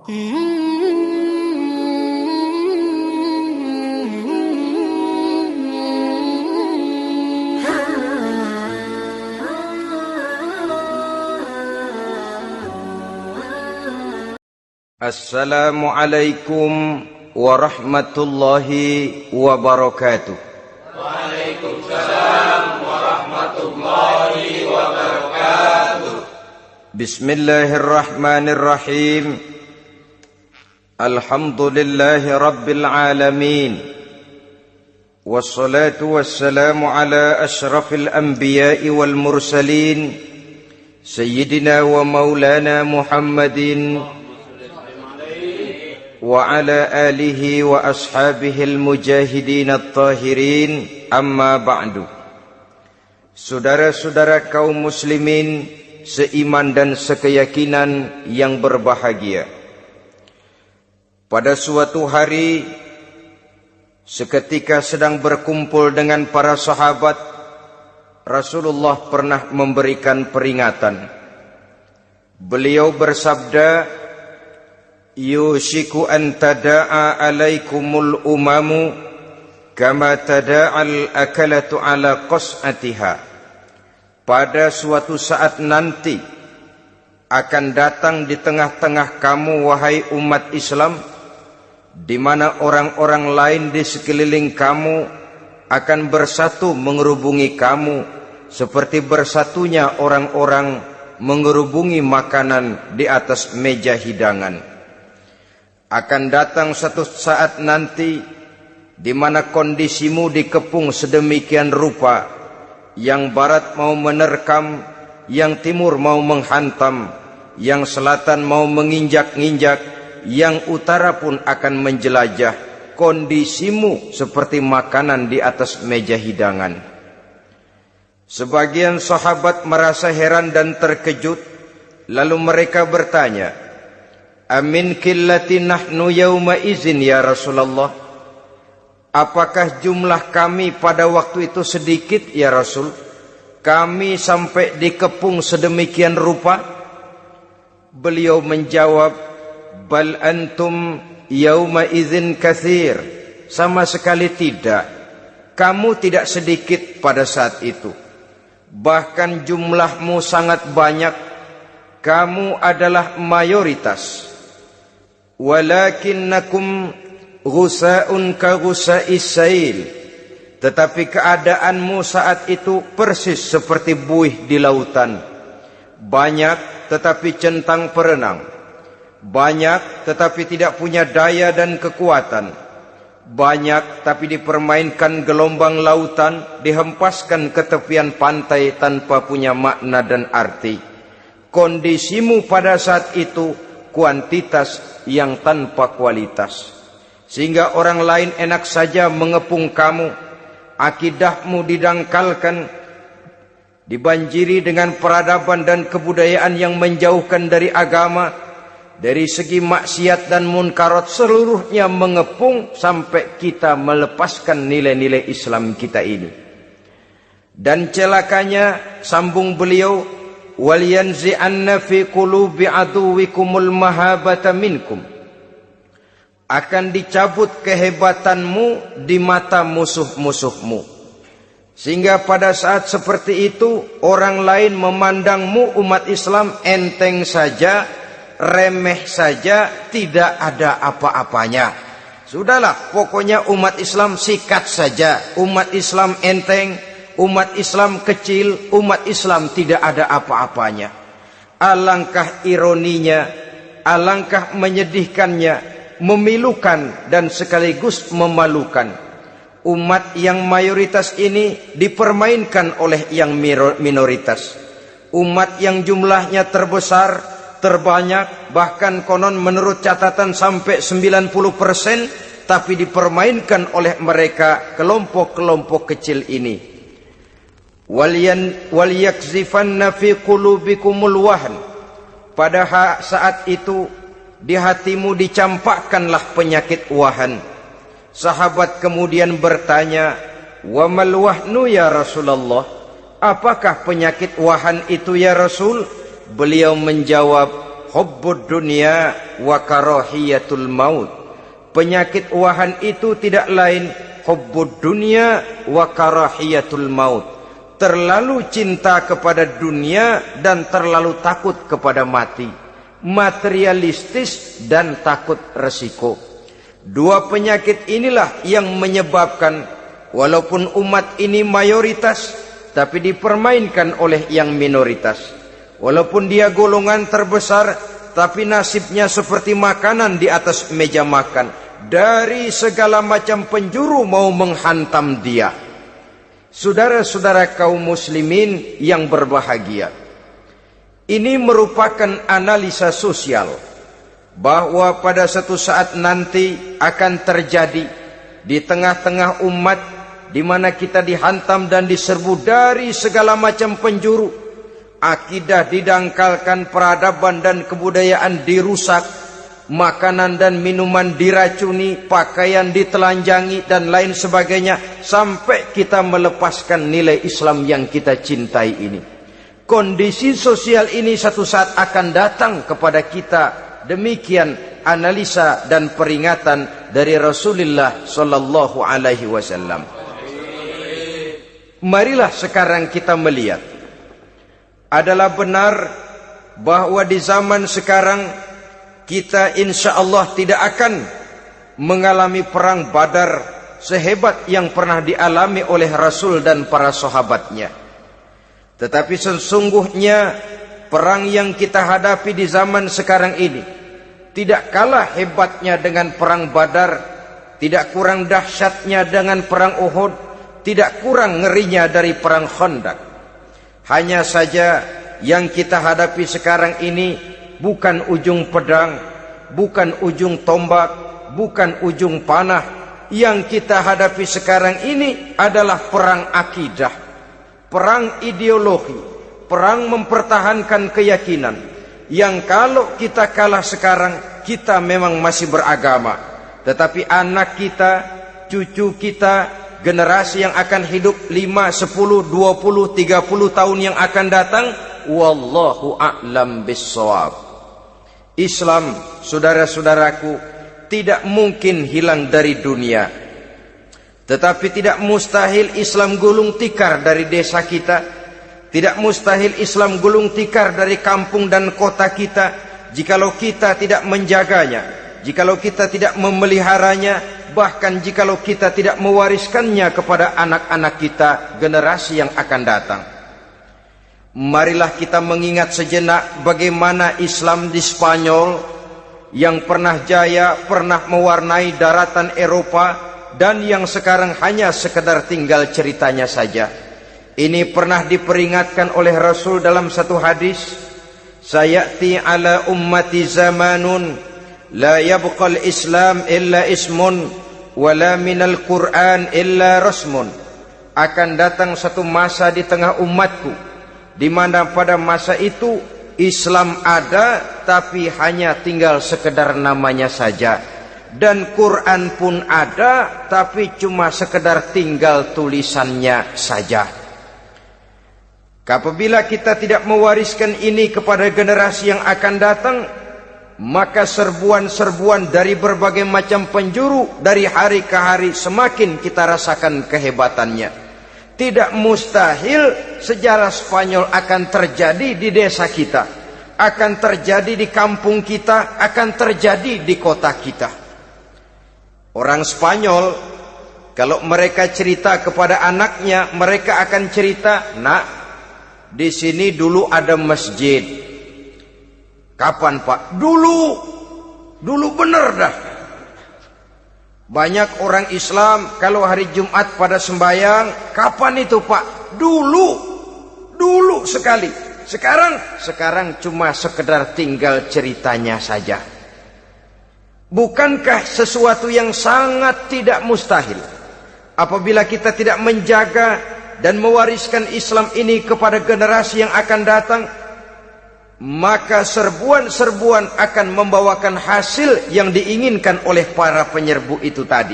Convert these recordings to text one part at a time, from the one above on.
Assalamualaikum warahmatullahi wabarakatuh. Waalaikumsalam warahmatullahi wabarakatuh. Bismillahirrahmanirrahim. Alhamdulillahi rabbil alamin. Wassalatu wassalamu ala ashrafil anbiya'i wal mursalin, Sayyidina wa maulana Muhammadin wa ala alihi wa ashabihil mujahidin at-tahirin, amma ba'du. Saudara-saudara kaum muslimin seiman dan sekeyakinan yang berbahagia, pada suatu hari seketika sedang berkumpul dengan para sahabat, Rasulullah pernah memberikan peringatan. Beliau bersabda, yushiku an tada'a alaikumul umamu kama tada'al akalatu ala qas'atiha. Pada suatu saat nanti akan datang di tengah-tengah kamu, wahai umat Islam, di mana orang-orang lain di sekeliling kamu akan bersatu mengerubungi kamu seperti bersatunya orang-orang mengerubungi makanan di atas meja hidangan. Akan datang satu saat nanti di mana kondisimu dikepung sedemikian rupa, yang barat mau menerkam, yang timur mau menghantam, yang selatan mau menginjak-injak, yang utara pun akan menjelajah. Kondisimu seperti makanan di atas meja hidangan. Sebagian sahabat merasa heran dan terkejut, lalu mereka bertanya, amin qillati nahnu yawma izin ya Rasulullah? Apakah jumlah kami pada waktu itu sedikit ya Rasul? Kami sampai dikepung sedemikian rupa? Beliau menjawab, bal antum yawma izin katsir. Sama sekali tidak. Kamu tidak sedikit pada saat itu. Bahkan jumlahmu sangat banyak. Kamu adalah mayoritas. Walakinnakum ghusa'un ka ghusa'is sail. Tetapi keadaanmu saat itu persis seperti buih di lautan. Banyak tetapi centang perenang. Banyak tetapi tidak punya daya dan kekuatan. Banyak tapi dipermainkan gelombang lautan, dihempaskan ke tepian pantai tanpa punya makna dan arti. Kondisimu pada saat itu kuantitas yang tanpa kualitas, sehingga orang lain enak saja mengepung kamu. Akidahmu didangkalkan, dibanjiri dengan peradaban dan kebudayaan yang menjauhkan dari agama. Dari segi maksiat dan munkarat seluruhnya mengepung sampai kita melepaskan nilai-nilai Islam kita ini. Dan celakanya, sambung beliau, waliyanzi'anna fi qulubi aduwikumul mahabata minkum. Akan dicabut kehebatanmu di mata musuh-musuhmu, sehingga pada saat seperti itu orang lain memandangmu umat Islam enteng saja, remeh saja, tidak ada apa-apanya. Sudahlah, pokoknya umat Islam sikat saja. Umat Islam enteng, umat Islam kecil, umat Islam tidak ada apa-apanya. Alangkah ironinya, alangkah menyedihkannya, memilukan dan sekaligus memalukan. Umat yang mayoritas ini dipermainkan oleh yang minoritas. Umat yang jumlahnya terbesar, terbanyak, bahkan konon menurut catatan sampai 90%, tapi dipermainkan oleh mereka kelompok-kelompok kecil ini. Waliyakzifanna fi qulubikumul wahn. Pada saat itu di hatimu dicampakkanlah penyakit wahan. Sahabat kemudian bertanya, wa mal wahnu ya Rasulullah? Apakah penyakit wahan itu ya Rasul? Beliau menjawab, hubbud dunya wa karahiyatul maut. Penyakit wahan itu tidak lain hubbud dunya wa karahiyatul maut. Terlalu cinta kepada dunia dan terlalu takut kepada mati. Materialistis dan takut resiko. Dua penyakit inilah yang menyebabkan walaupun umat ini mayoritas, tapi dipermainkan oleh yang minoritas. Walaupun dia golongan terbesar, tapi nasibnya seperti makanan di atas meja makan. Dari segala macam penjuru mau menghantam dia. Saudara-saudara kaum muslimin yang berbahagia, ini merupakan analisa sosial bahwa pada satu saat nanti akan terjadi di tengah-tengah umat di mana kita dihantam dan diserbu dari segala macam penjuru. Akidah didangkalkan, peradaban dan kebudayaan dirusak, makanan dan minuman diracuni, pakaian ditelanjangi dan lain sebagainya, sampai kita melepaskan nilai Islam yang kita cintai ini. Kondisi sosial ini satu saat akan datang kepada kita. Demikian analisa dan peringatan dari Rasulullah sallallahu alaihi wasallam. Marilah sekarang kita melihat, adalah benar bahwa di zaman sekarang kita insya Allah tidak akan mengalami perang Badar sehebat yang pernah dialami oleh Rasul dan para sahabatnya. Tetapi sesungguhnya perang yang kita hadapi di zaman sekarang ini tidak kalah hebatnya dengan perang Badar, tidak kurang dahsyatnya dengan perang Uhud, tidak kurang ngerinya dari perang Khandaq. Hanya saja yang kita hadapi sekarang ini bukan ujung pedang, bukan ujung tombak, bukan ujung panah. Yang kita hadapi sekarang ini adalah perang akidah, perang ideologi, perang mempertahankan keyakinan. Yang kalau kita kalah sekarang, kita memang masih beragama. Tetapi anak kita, cucu kita, generasi yang akan hidup 5, 10, 20, 30 tahun yang akan datang, wallahu a'lam bissawab. Islam, saudara-saudaraku, tidak mungkin hilang dari dunia. Tetapi tidak mustahil Islam gulung tikar dari desa kita. Tidak mustahil Islam gulung tikar dari kampung dan kota kita, jikalau kita tidak menjaganya, jikalau kita tidak memeliharanya, bahkan jikalau kita tidak mewariskannya kepada anak-anak kita, generasi yang akan datang. Marilah kita mengingat sejenak bagaimana Islam di Spanyol yang pernah jaya, pernah mewarnai daratan Eropa, dan yang sekarang hanya sekedar tinggal ceritanya saja. Ini pernah diperingatkan oleh Rasul dalam satu hadis, sayati ala ummati zamanun la yabqal Islam illa ismun wala minal Quran illa rasmun. Akan datang satu masa di tengah umatku di mana pada masa itu Islam ada tapi hanya tinggal sekedar namanya saja, dan Quran pun ada tapi cuma sekedar tinggal tulisannya saja. Apabila kita tidak mewariskan ini kepada generasi yang akan datang, maka serbuan-serbuan dari berbagai macam penjuru dari hari ke hari semakin kita rasakan kehebatannya. Tidak mustahil sejarah Spanyol akan terjadi di desa kita, akan terjadi di kampung kita, akan terjadi di kota kita. Orang Spanyol kalau mereka cerita kepada anaknya, mereka akan cerita, "Nak, di sini dulu ada masjid." Kapan, Pak? Dulu bener dah. Banyak orang Islam kalau hari Jumat pada sembahyang, kapan itu, Pak? Dulu sekali. Sekarang cuma sekedar tinggal ceritanya saja. Bukankah sesuatu yang sangat tidak mustahil apabila kita tidak menjaga dan mewariskan Islam ini kepada generasi yang akan datang? Maka serbuan-serbuan akan membawakan hasil yang diinginkan oleh para penyerbu itu tadi.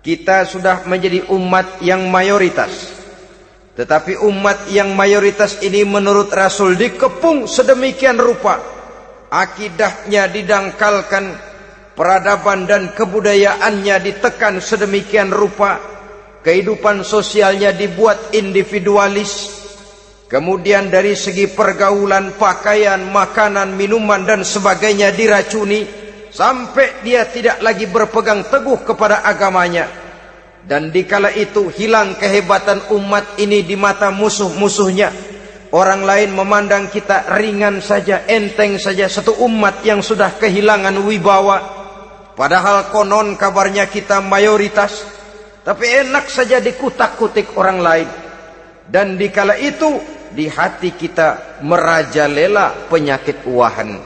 Kita sudah menjadi umat yang mayoritas, tetapi umat yang mayoritas ini menurut Rasul dikepung sedemikian rupa akidahnya didangkalkan, peradaban dan kebudayaannya ditekan sedemikian rupa, kehidupan sosialnya dibuat individualis, kemudian dari segi pergaulan, pakaian, makanan, minuman dan sebagainya diracuni, sampai dia tidak lagi berpegang teguh kepada agamanya. Dan dikala itu hilang kehebatan umat ini di mata musuh-musuhnya. Orang lain memandang kita ringan saja, enteng saja, satu umat yang sudah kehilangan wibawa. Padahal konon kabarnya kita mayoritas, tapi enak saja dikutak-kutik orang lain. Dan dikala itu di hati kita merajalela penyakit wahan.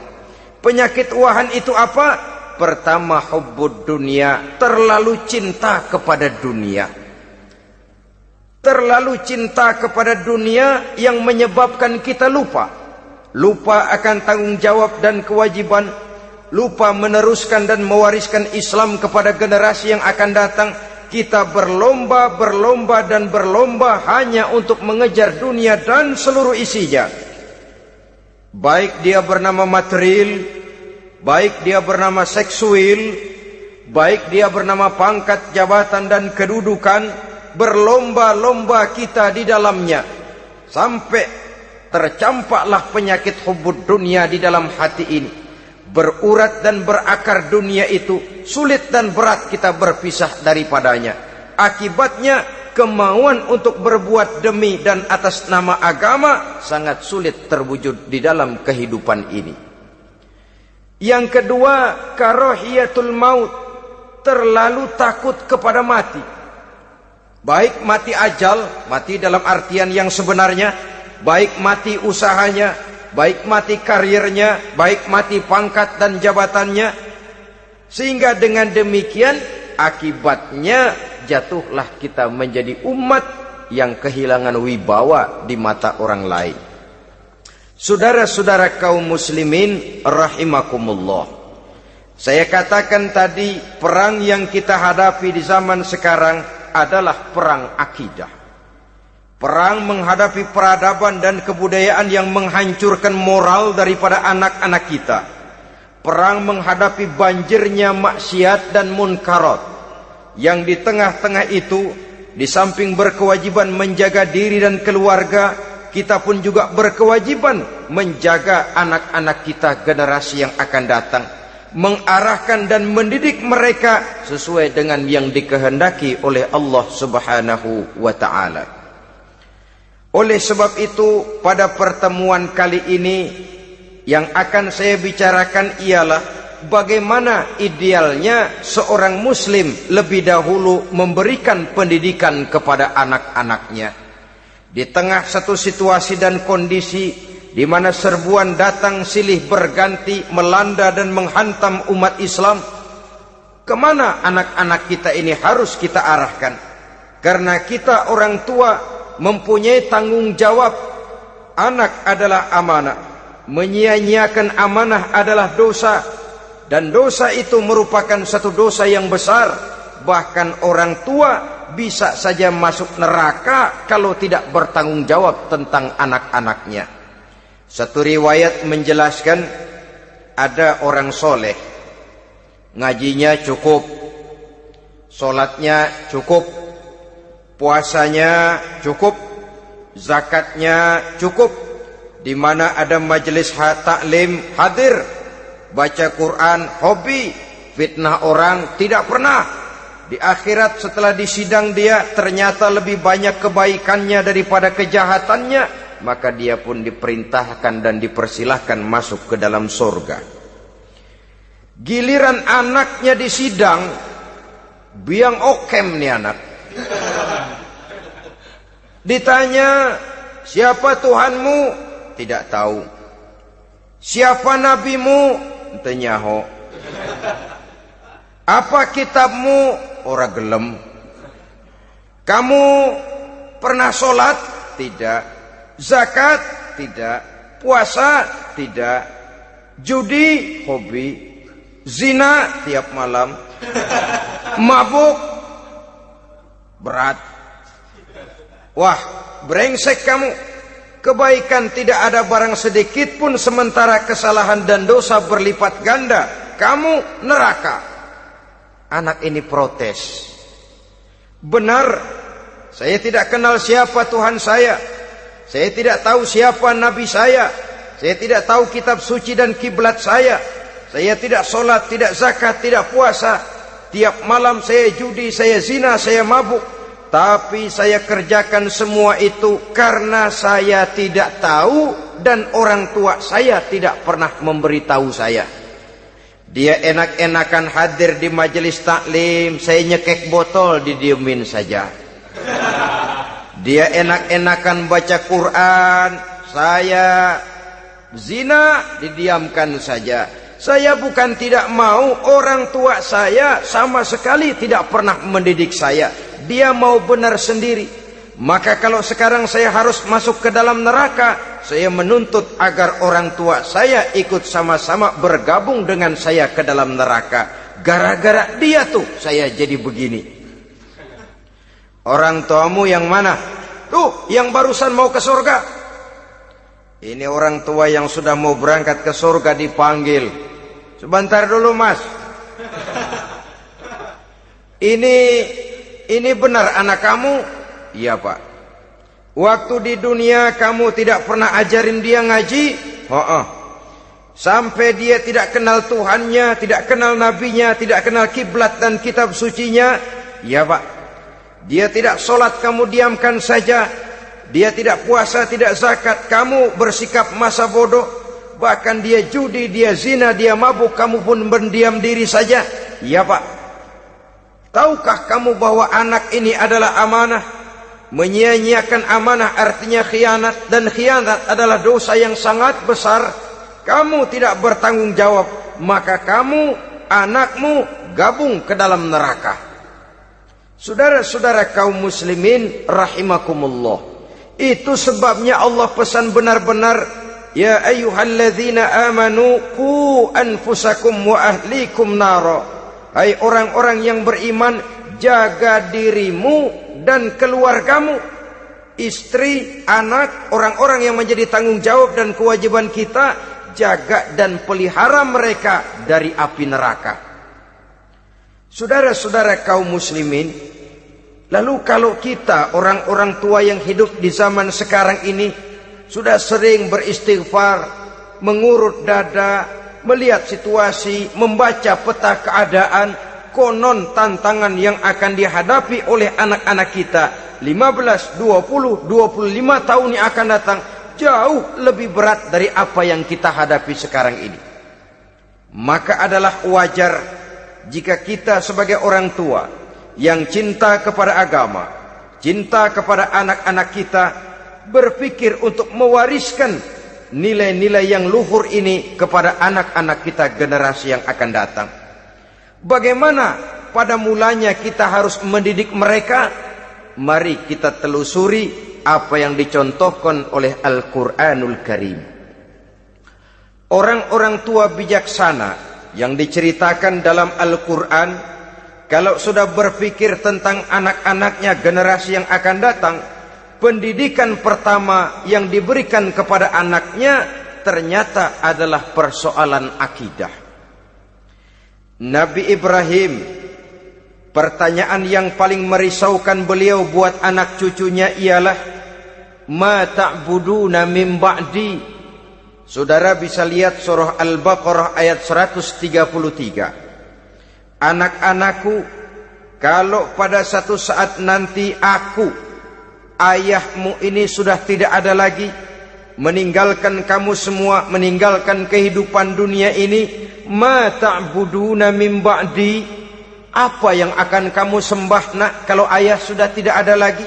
Penyakit wahan itu apa? Pertama, hubbud dunia, terlalu cinta kepada dunia. Terlalu cinta kepada dunia yang menyebabkan kita lupa akan tanggung jawab dan kewajiban, lupa meneruskan dan mewariskan Islam kepada generasi yang akan datang. Kita berlomba hanya untuk mengejar dunia dan seluruh isinya. Baik dia bernama material, baik dia bernama seksual, baik dia bernama pangkat, jabatan dan kedudukan, berlomba-lomba kita di dalamnya. Sampai tercampaklah penyakit hubbud dunia di dalam hati ini. Berurat dan berakar dunia itu, sulit dan berat kita berpisah daripadanya. Akibatnya kemauan untuk berbuat demi dan atas nama agama sangat sulit terwujud di dalam kehidupan ini. Yang kedua, karahiyatul maut, terlalu takut kepada mati. Baik mati ajal, mati dalam artian yang sebenarnya, baik mati usahanya, baik mati karirnya, baik mati pangkat dan jabatannya. Sehingga dengan demikian akibatnya jatuhlah kita menjadi umat yang kehilangan wibawa di mata orang lain. Saudara-saudara kaum muslimin rahimakumullah, saya katakan tadi, perang yang kita hadapi di zaman sekarang adalah perang akidah. Perang menghadapi peradaban dan kebudayaan yang menghancurkan moral daripada anak-anak kita. Perang menghadapi banjirnya maksiat dan munkarat, yang di tengah-tengah itu, di samping berkewajiban menjaga diri dan keluarga, kita pun juga berkewajiban menjaga anak-anak kita, generasi yang akan datang, mengarahkan dan mendidik mereka sesuai dengan yang dikehendaki oleh Allah Subhanahu wa ta'ala. Oleh sebab itu, pada pertemuan kali ini yang akan saya bicarakan ialah bagaimana idealnya seorang muslim lebih dahulu memberikan pendidikan kepada anak-anaknya. Di tengah satu situasi dan kondisi di mana serbuan datang silih berganti melanda dan menghantam umat Islam, kemana anak-anak kita ini harus kita arahkan? Karena kita orang tua mempunyai tanggung jawab. Anak adalah amanah, menyia-nyiakan amanah adalah dosa, dan dosa itu merupakan satu dosa yang besar. Bahkan orang tua bisa saja masuk neraka kalau tidak bertanggung jawab tentang anak-anaknya. Satu riwayat menjelaskan, ada orang soleh, ngajinya cukup, solatnya cukup, puasanya cukup, zakatnya cukup, di mana ada majelis taklim hadir, baca Quran hobi, fitnah orang tidak pernah. Di akhirat setelah disidang dia ternyata lebih banyak kebaikannya daripada kejahatannya, maka dia pun diperintahkan dan dipersilahkan masuk ke dalam surga. Giliran anaknya disidang, biang okem nih anak. Ditanya, siapa Tuhanmu? Tidak tahu. Siapa nabimu? Tenyaho. Apa kitabmu? Ora gelem. Kamu pernah sholat? Tidak. Zakat? Tidak. Puasa? Tidak. Judi? Hobi. Zina? Tiap malam. Mabuk? Berat. Wah, brengsek kamu. kebaikan tidak ada barang sedikit pun, sementara kesalahan dan dosa berlipat ganda. Kamu neraka. Anak ini protes. Benar, saya tidak kenal siapa Tuhan saya. Saya tidak tahu siapa Nabi saya. Saya tidak tahu kitab suci dan kiblat saya. Saya tidak sholat, tidak zakat, tidak puasa. Tiap malam saya judi, saya zina, saya mabuk. Tapi saya kerjakan semua itu karena saya tidak tahu dan orang tua saya tidak pernah memberitahu saya. Dia enak-enakan hadir di majelis taklim, saya nyekek botol, didiemin saja. Dia enak-enakan baca Quran, saya zina, didiamkan saja. Saya bukan tidak mau, orang tua saya sama sekali tidak pernah mendidik saya. Dia mau benar sendiri. Maka kalau sekarang saya harus masuk ke dalam neraka, saya menuntut agar orang tua saya ikut sama-sama bergabung dengan saya ke dalam neraka. Gara-gara dia tuh saya jadi begini. Orang tuamu yang mana? Tuh, yang barusan mau ke surga. Ini orang tua yang sudah mau berangkat ke surga dipanggil. Sebentar dulu mas. Ini benar anak kamu? Iya pak. Waktu di dunia kamu tidak pernah ajarin dia ngaji? Sampai dia tidak kenal Tuhannya, tidak kenal nabinya, tidak kenal kiblat dan kitab sucinya? Iya pak. Dia tidak sholat, kamu diamkan saja. Dia tidak puasa, tidak zakat, kamu bersikap masa bodoh. Bahkan dia judi, dia zina, dia mabuk, kamu pun berdiam diri saja. Iya pak. Tahukah kamu bahwa anak ini adalah amanah? Menyia-nyiakan amanah artinya khianat, dan khianat adalah dosa yang sangat besar. Kamu tidak bertanggung jawab, maka kamu, anakmu gabung ke dalam neraka. Saudara-saudara kaum muslimin rahimakumullah, itu sebabnya Allah pesan benar-benar, ya ayyuhalladzina amanu qu anfusakum wa ahlikum nara. Hai orang-orang yang beriman, jaga dirimu dan keluargamu, istri, anak, orang-orang yang menjadi tanggung jawab dan kewajiban kita, jaga dan pelihara mereka dari api neraka. Saudara-saudara kaum muslimin, lalu kalau kita orang-orang tua yang hidup di zaman sekarang ini sudah sering beristighfar, mengurut dada, melihat situasi, membaca peta keadaan, konon tantangan yang akan dihadapi oleh anak-anak kita 15, 20, 25 tahun yang akan datang jauh lebih berat dari apa yang kita hadapi sekarang ini. Maka adalah wajar jika kita sebagai orang tua yang cinta kepada agama, cinta kepada anak-anak kita, berpikir untuk mewariskan nilai-nilai yang luhur ini kepada anak-anak kita generasi yang akan datang. Bagaimana pada mulanya kita harus mendidik mereka? Mari kita telusuri apa yang dicontohkan oleh Al-Quranul Karim. Orang-orang tua bijaksana yang diceritakan dalam Al-Quran, kalau sudah berpikir tentang anak-anaknya generasi yang akan datang, pendidikan pertama yang diberikan kepada anaknya ternyata adalah persoalan akidah. Nabi Ibrahim, pertanyaan yang paling merisaukan beliau buat anak cucunya ialah, ma ta'buduna min ba'di. Saudara bisa lihat surah Al-Baqarah ayat 133. Anak-anakku, kalau pada satu saat nanti aku, ayahmu ini sudah tidak ada lagi, meninggalkan kamu semua, meninggalkan kehidupan dunia ini, ma ta'buduna min ba'di, apa yang akan kamu sembah nak kalau ayah sudah tidak ada lagi?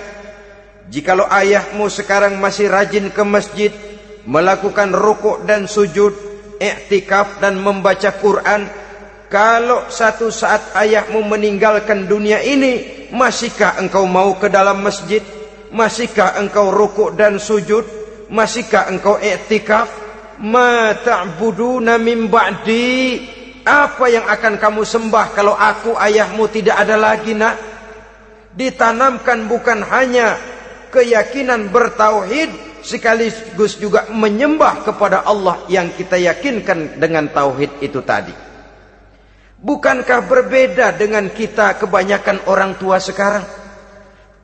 Jikalau ayahmu sekarang masih rajin ke masjid, melakukan rukuk dan sujud, i'tikaf dan membaca Quran, kalau satu saat ayahmu meninggalkan dunia ini, masihkah engkau mau ke dalam masjid? Masihkah engkau rukuk dan sujud? Masihkah engkau i'tikaf? Ma ta'buduna min ba'di, apa yang akan kamu sembah kalau aku ayahmu tidak ada lagi nak? Ditanamkan bukan hanya keyakinan bertauhid, sekaligus juga menyembah kepada Allah yang kita yakinkan dengan tauhid itu tadi. Bukankah berbeda dengan kita kebanyakan orang tua sekarang?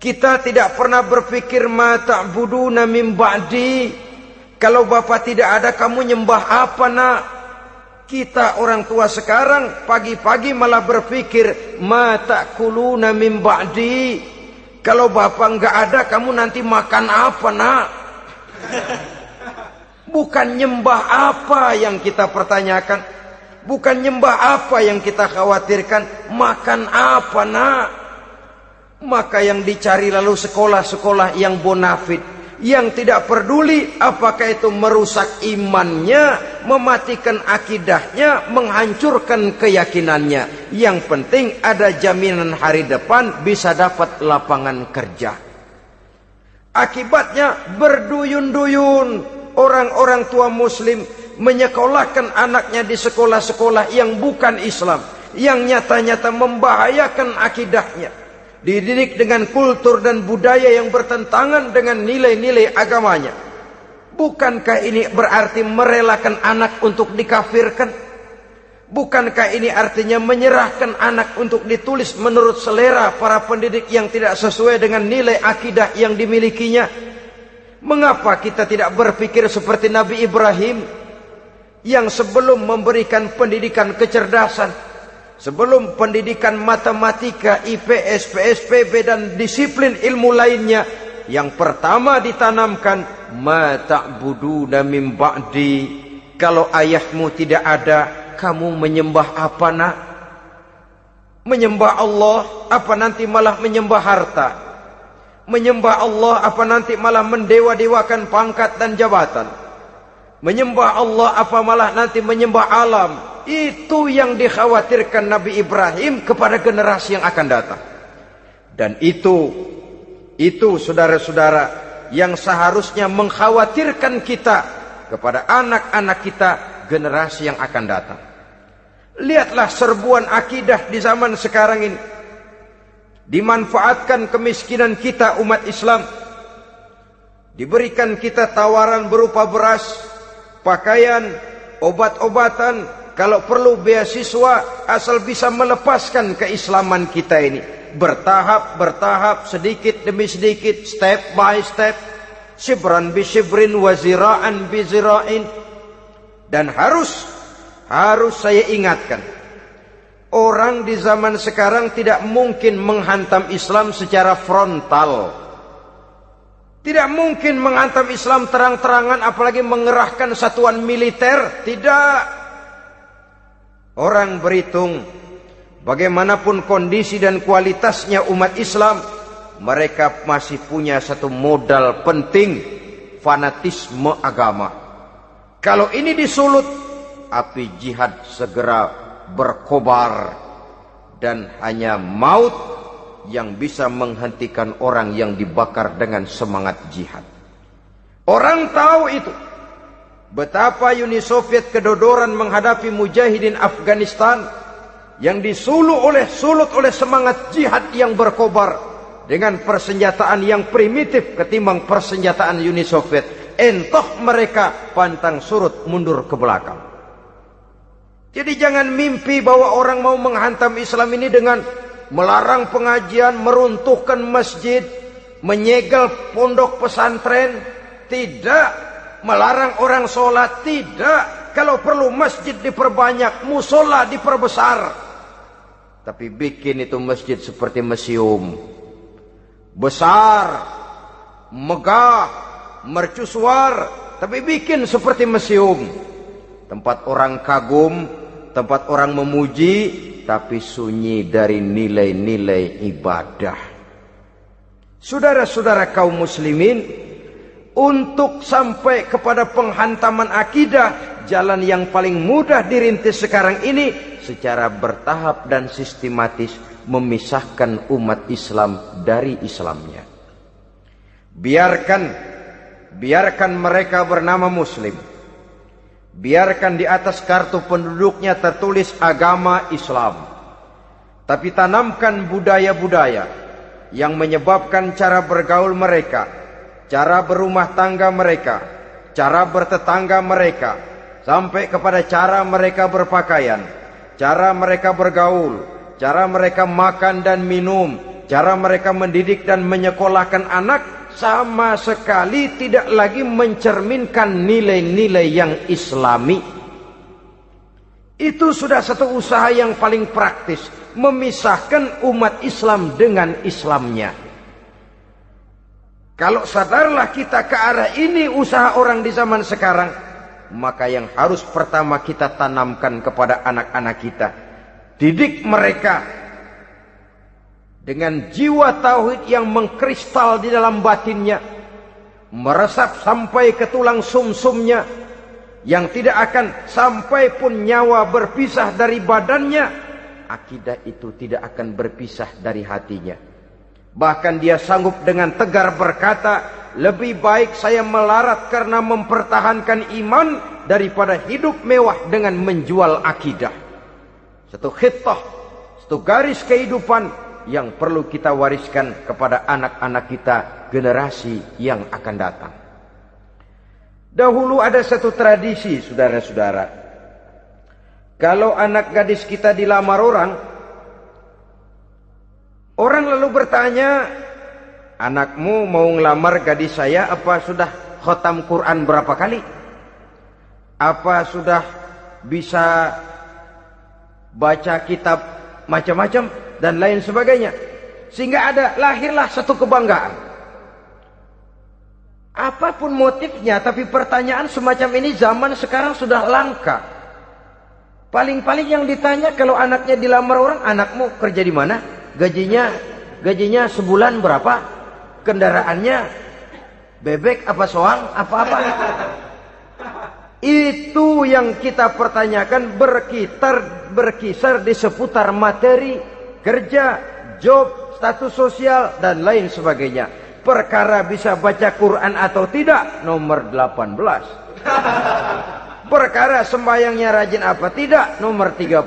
Kita tidak pernah berpikir ma ta'buduna min ba'di. Kalau bapak tidak ada, kamu nyembah apa nak? Kita orang tua sekarang pagi-pagi malah berpikir ma ta'kuluna min ba'di. Kalau bapak enggak ada, kamu nanti makan apa nak? Bukan nyembah apa yang kita pertanyakan, bukan nyembah apa yang kita khawatirkan, makan apa nak? Maka yang dicari lalu sekolah-sekolah yang bonafit, yang tidak peduli apakah itu merusak imannya, mematikan akidahnya, menghancurkan keyakinannya. Yang penting ada jaminan hari depan bisa dapat lapangan kerja. Akibatnya berduyun-duyun orang-orang tua muslim menyekolahkan anaknya di sekolah-sekolah yang bukan Islam, yang nyata-nyata membahayakan akidahnya. Dididik dengan kultur dan budaya yang bertentangan dengan nilai-nilai agamanya. Bukankah ini berarti merelakan anak untuk dikafirkan? Bukankah ini artinya menyerahkan anak untuk ditulis menurut selera para pendidik yang tidak sesuai dengan nilai akidah yang dimilikinya? Mengapa kita tidak berpikir seperti Nabi Ibrahim yang sebelum memberikan pendidikan kecerdasan, sebelum pendidikan matematika, IPS, PSPB dan disiplin ilmu lainnya, yang pertama ditanamkan ma ta'buduna min ba'di. Kalau ayahmu tidak ada, kamu menyembah apa nak? Menyembah Allah apa nanti malah menyembah harta? Menyembah Allah apa nanti malah mendewa-dewakan pangkat dan jabatan? Menyembah Allah apa malah nanti menyembah alam? Itu yang dikhawatirkan Nabi Ibrahim kepada generasi yang akan datang. Dan itu saudara-saudara yang seharusnya mengkhawatirkan kita kepada anak-anak kita, generasi yang akan datang. Lihatlah serbuan akidah di zaman sekarang ini. Dimanfaatkan kemiskinan kita umat Islam. Diberikan kita tawaran berupa beras, pakaian, obat-obatan, kalau perlu beasiswa, asal bisa melepaskan keislaman kita ini. Bertahap, sedikit demi sedikit, step by step, shibran bi shibrin wa zira'an bi zira'in. Dan harus saya ingatkan, orang di zaman sekarang tidak mungkin menghantam Islam secara frontal. Tidak mungkin menghantam Islam terang-terangan, apalagi mengerahkan satuan militer. Tidak. Orang berhitung bagaimanapun kondisi dan kualitasnya umat Islam, mereka masih punya satu modal penting, fanatisme agama. Kalau ini disulut, api jihad segera berkobar, dan hanya maut yang bisa menghentikan orang yang dibakar dengan semangat jihad. Orang tahu itu. Betapa Uni Soviet kedodoran menghadapi mujahidin Afghanistan yang disulut oleh semangat jihad yang berkobar dengan persenjataan yang primitif ketimbang persenjataan Uni Soviet. Entah mereka pantang surut mundur ke belakang. Jadi jangan mimpi bahwa orang mau menghantam Islam ini dengan melarang pengajian, meruntuhkan masjid, menyegel pondok pesantren. Tidak. Melarang orang sholat. Tidak. Kalau perlu masjid diperbanyak, musola diperbesar. Tapi bikin itu masjid seperti museum. Besar, megah, mercusuar, tapi bikin seperti museum. Tempat orang kagum, tempat orang memuji, tapi sunyi dari nilai-nilai ibadah. Saudara-saudara kaum muslimin, untuk sampai kepada penghantaman akidah, jalan yang paling mudah dirintis sekarang ini secara bertahap dan sistematis, memisahkan umat Islam dari Islamnya. Biarkan mereka bernama Muslim. Biarkan di atas kartu penduduknya tertulis agama Islam. Tapi tanamkan budaya-budaya yang menyebabkan cara bergaul mereka, cara berumah tangga mereka, cara bertetangga mereka, sampai kepada cara mereka berpakaian, cara mereka bergaul, cara mereka makan dan minum, cara mereka mendidik dan menyekolahkan anak, sama sekali tidak lagi mencerminkan nilai-nilai yang islami. Itu sudah satu usaha yang paling praktis, memisahkan umat Islam dengan Islamnya. Kalau sadarlah kita ke arah ini usaha orang di zaman sekarang, maka yang harus pertama kita tanamkan kepada anak-anak kita, didik mereka dengan jiwa tauhid yang mengkristal di dalam batinnya, meresap sampai ke tulang sumsumnya, yang tidak akan sampai pun nyawa berpisah dari badannya, akidah itu tidak akan berpisah dari hatinya. Bahkan dia sanggup dengan tegar berkata, lebih baik saya melarat karena mempertahankan iman daripada hidup mewah dengan menjual akidah. Satu khittah, satu garis kehidupan yang perlu kita wariskan kepada anak-anak kita, generasi yang akan datang. Dahulu ada satu tradisi, saudara-saudara. Kalau anak gadis kita dilamar orang, orang lalu bertanya, anakmu mau ngelamar gadis saya, apa sudah khatam Quran berapa kali? Apa sudah bisa baca kitab macam-macam dan lain sebagainya? Sehingga lahirlah satu kebanggaan. Apapun motifnya, tapi pertanyaan semacam ini zaman sekarang sudah langka. Paling-paling yang ditanya kalau anaknya dilamar orang, anakmu kerja di mana? Gajinya sebulan berapa? Kendaraannya bebek apa soang apa-apa? Itu yang kita pertanyakan, berkisar di seputar materi, kerja, job, status sosial dan lain sebagainya. Perkara bisa baca Quran atau tidak, nomor 18. Perkara sembahyangnya rajin apa tidak, nomor 36.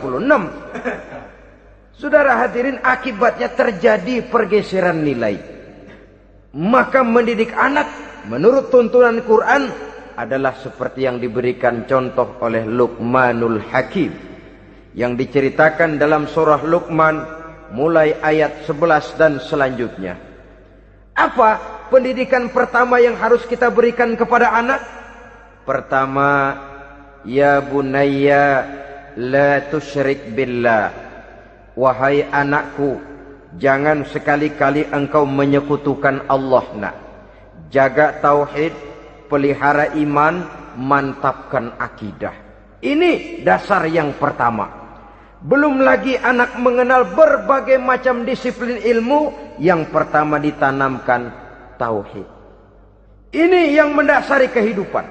Saudara hadirin, akibatnya terjadi pergeseran nilai. Maka mendidik anak menurut tuntunan Quran adalah seperti yang diberikan contoh oleh Luqmanul Hakim, yang diceritakan dalam surah Luqman mulai ayat 11 dan selanjutnya. Apa pendidikan pertama yang harus kita berikan kepada anak? Pertama, ya bunayya la tusyrik billah. Wahai anakku, jangan sekali-kali engkau menyekutukan Allah. Nak, jaga tauhid, pelihara iman, mantapkan akidah. Ini dasar yang pertama. Belum lagi anak mengenal berbagai macam disiplin ilmu, yang pertama ditanamkan tauhid. Ini yang mendasari kehidupan.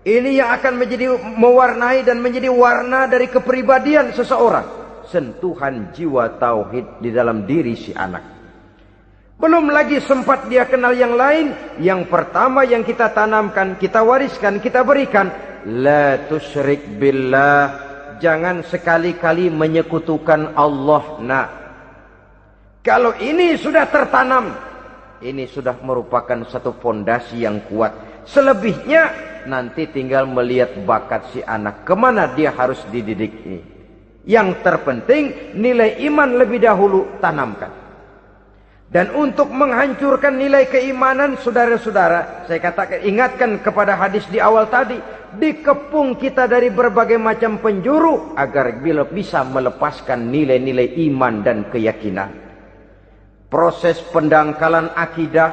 Ini yang akan menjadi mewarnai dan menjadi warna dari kepribadian seseorang. Sentuhan jiwa tauhid di dalam diri si anak. Belum lagi sempat dia kenal yang lain. Yang pertama yang kita tanamkan, kita wariskan, kita berikan, la tusyrik billah. Jangan sekali-kali menyekutukan Allah. Nah, kalau ini sudah tertanam, ini sudah merupakan satu fondasi yang kuat. Selebihnya nanti tinggal melihat bakat si anak, kemana dia harus dididik ini. Yang terpenting nilai iman lebih dahulu tanamkan. Dan untuk menghancurkan nilai keimanan, saudara-saudara, saya katakan, ingatkan kepada hadis di awal tadi, dikepung kita dari berbagai macam penjuru agar bisa melepaskan nilai-nilai iman dan keyakinan. Proses pendangkalan akidah,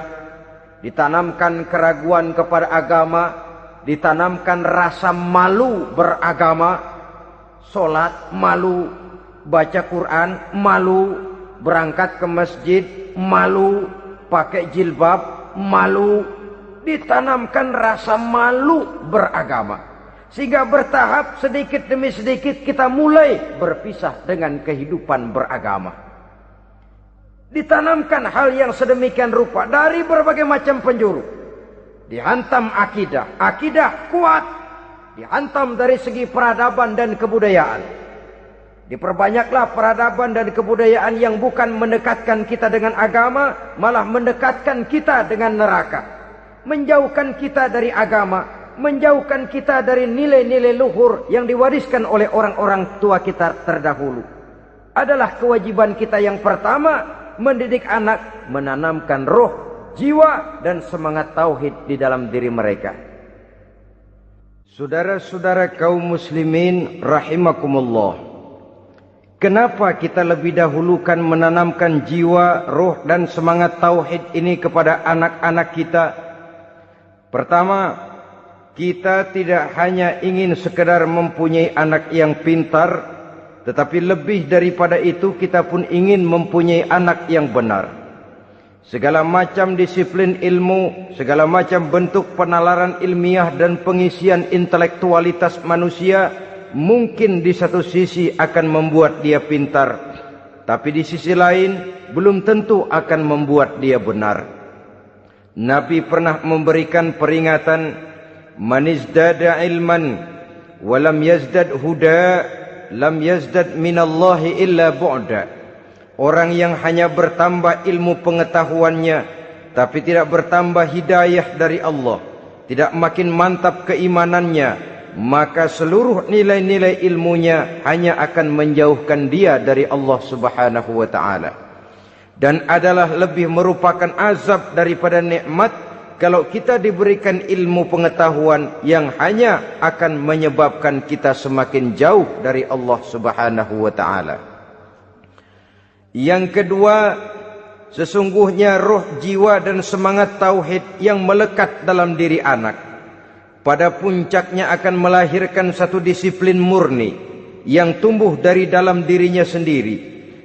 ditanamkan keraguan kepada agama, ditanamkan rasa malu beragama, sholat malu, baca Quran malu, berangkat ke masjid malu, pakai jilbab malu. Ditanamkan rasa malu beragama, sehingga bertahap sedikit demi sedikit kita mulai berpisah dengan kehidupan beragama. Ditanamkan hal yang sedemikian rupa dari berbagai macam penjuru. Dihantam akidah, akidah kuat, dihantam dari segi peradaban dan kebudayaan. Diperbanyaklah peradaban dan kebudayaan yang bukan mendekatkan kita dengan agama, malah mendekatkan kita dengan neraka. menjauhkan kita dari agama, menjauhkan kita dari nilai-nilai luhur yang diwariskan oleh orang-orang tua kita terdahulu. Adalah kewajiban kita yang pertama, mendidik anak, menanamkan roh, jiwa, dan semangat tauhid di dalam diri mereka. Saudara-saudara kaum muslimin rahimakumullah, kenapa kita lebih dahulukan menanamkan jiwa, roh, dan semangat tauhid ini kepada anak-anak kita? Pertama, kita tidak hanya ingin sekedar mempunyai anak yang pintar, tetapi lebih daripada itu kita pun ingin mempunyai anak yang benar. Segala macam disiplin ilmu, segala macam bentuk penalaran ilmiah dan pengisian intelektualitas manusia mungkin di satu sisi akan membuat dia pintar, tapi di sisi lain belum tentu akan membuat dia benar. Nabi pernah memberikan peringatan, man izdada ilman walam yazdad huda lam yazdad minallahi illa bu'da. Orang yang hanya bertambah ilmu pengetahuannya tapi tidak bertambah hidayah dari Allah, tidak makin mantap keimanannya, maka seluruh nilai-nilai ilmunya hanya akan menjauhkan dia dari Allah Subhanahu wa ta'ala. Dan adalah lebih merupakan azab daripada nikmat kalau kita diberikan ilmu pengetahuan yang hanya akan menyebabkan kita semakin jauh dari Allah Subhanahu wa ta'ala. Yang kedua, sesungguhnya roh, jiwa, dan semangat tauhid yang melekat dalam diri anak pada puncaknya akan melahirkan satu disiplin murni yang tumbuh dari dalam dirinya sendiri,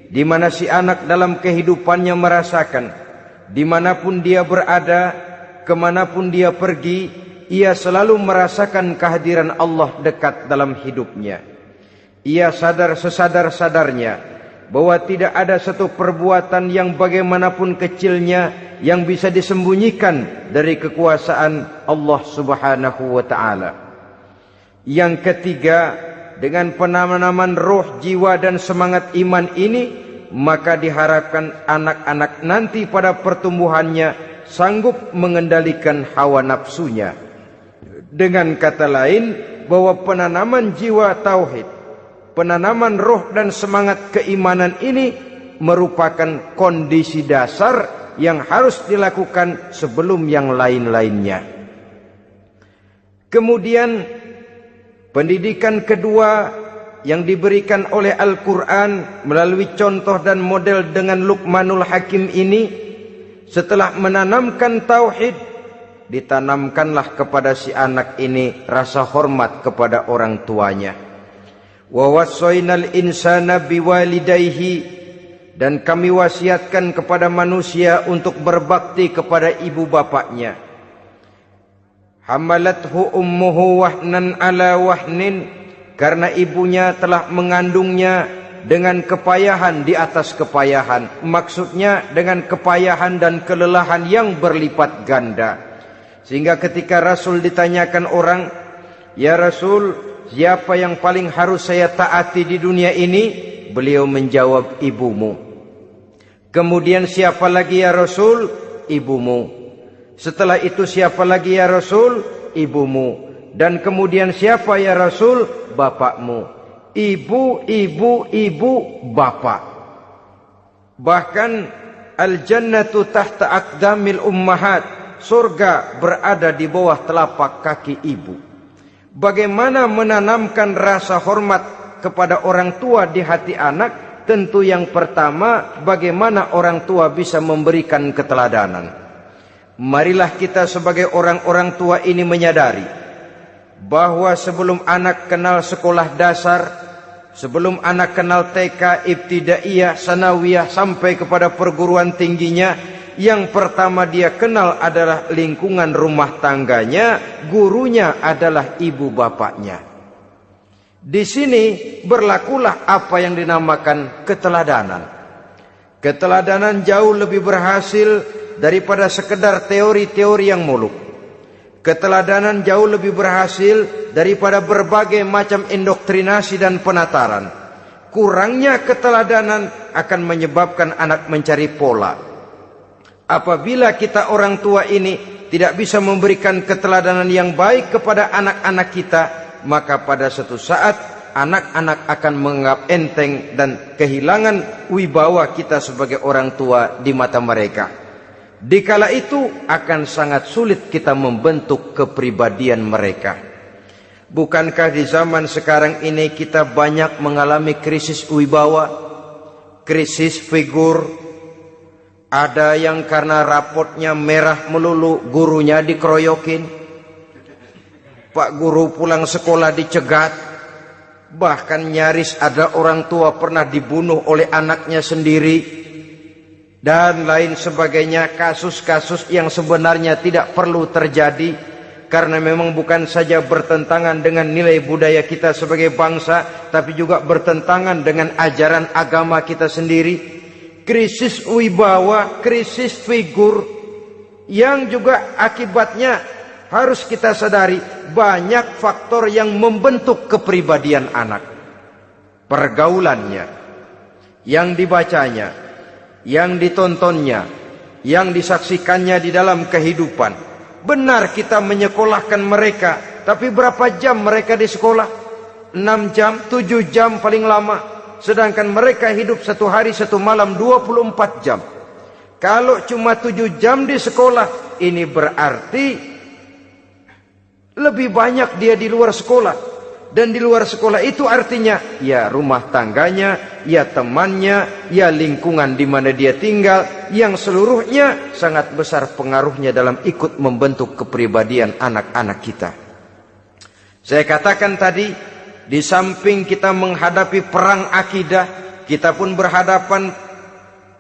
di mana si anak dalam kehidupannya merasakan dimanapun dia berada, kemanapun dia pergi, ia selalu merasakan kehadiran Allah dekat dalam hidupnya. Ia sadar sesadar-sadarnya bahwa tidak ada satu perbuatan yang bagaimanapun kecilnya yang bisa disembunyikan dari kekuasaan Allah Subhanahu wa ta'ala. Yang ketiga, dengan penanaman roh, jiwa, dan semangat iman ini, maka diharapkan anak-anak nanti pada pertumbuhannya sanggup mengendalikan hawa nafsunya. Dengan kata lain, bahwa penanaman jiwa tauhid, penanaman roh dan semangat keimanan ini merupakan kondisi dasar yang harus dilakukan sebelum yang lain-lainnya. Kemudian pendidikan kedua yang diberikan oleh Al-Quran melalui contoh dan model dengan Luqmanul Hakim ini, setelah menanamkan tauhid, ditanamkanlah kepada si anak ini rasa hormat kepada orang tuanya. Wa wassaynal insana biwalidayhi, dan kami wasiatkan kepada manusia untuk berbakti kepada ibu bapaknya. Hamalathu ummuhu wahnan ala wahnin, karena ibunya telah mengandungnya dengan kepayahan di atas kepayahan. Maksudnya dengan kepayahan dan kelelahan yang berlipat ganda. Sehingga ketika Rasul ditanyakan orang, "Ya Rasul, siapa yang paling harus saya taati di dunia ini?" Beliau menjawab, "Ibumu." Kemudian, "Siapa lagi ya Rasul?" "Ibumu." Setelah itu, "Siapa lagi ya Rasul?" "Ibumu." Dan kemudian, "Siapa ya Rasul?" "Bapakmu." Ibu, ibu, ibu, bapak. Bahkan al-jannatu tahta aqdamil ummahat, surga berada di bawah telapak kaki ibu. Bagaimana menanamkan rasa hormat kepada orang tua di hati anak? Tentu yang pertama, bagaimana orang tua bisa memberikan keteladanan. Marilah kita sebagai orang-orang tua ini menyadari bahwa sebelum anak kenal sekolah dasar, sebelum anak kenal TK, ibtidaiyah, sanawiyah, sampai kepada perguruan tingginya, yang pertama dia kenal adalah lingkungan rumah tangganya, gurunya adalah ibu bapaknya. Di sini berlakulah apa yang dinamakan keteladanan. Keteladanan jauh lebih berhasil daripada sekedar teori-teori yang muluk. Keteladanan jauh lebih berhasil daripada berbagai macam indoktrinasi dan penataran. Kurangnya keteladanan akan menyebabkan anak mencari pola. Apabila kita orang tua ini tidak bisa memberikan keteladanan yang baik kepada anak-anak kita, maka pada suatu saat anak-anak akan menganggap enteng dan kehilangan wibawa kita sebagai orang tua di mata mereka. Dikala itu akan sangat sulit kita membentuk kepribadian mereka. Bukankah di zaman sekarang ini kita banyak mengalami krisis wibawa, krisis figur? Ada yang karena rapotnya merah melulu, gurunya dikeroyokin. Pak guru pulang sekolah dicegat. Bahkan nyaris ada orang tua pernah dibunuh oleh anaknya sendiri. Dan lain sebagainya, kasus-kasus yang sebenarnya tidak perlu terjadi. Karena memang bukan saja bertentangan dengan nilai budaya kita sebagai bangsa, tapi juga bertentangan dengan ajaran agama kita sendiri. Krisis wibawa, krisis figur, yang juga akibatnya harus kita sadari banyak faktor yang membentuk kepribadian anak. Pergaulannya, yang dibacanya, yang ditontonnya, yang disaksikannya di dalam kehidupan. Benar kita menyekolahkan mereka, tapi berapa jam mereka di sekolah? 6 jam, 7 jam paling lama. Sedangkan mereka hidup 1 hari 1 malam 24 jam. Kalau cuma 7 jam di sekolah, ini berarti lebih banyak dia di luar sekolah. Dan di luar sekolah itu artinya ya rumah tangganya, ya temannya, ya lingkungan di mana dia tinggal, yang seluruhnya sangat besar pengaruhnya dalam ikut membentuk kepribadian anak-anak kita. Saya katakan tadi, di samping kita menghadapi perang akidah, kita pun berhadapan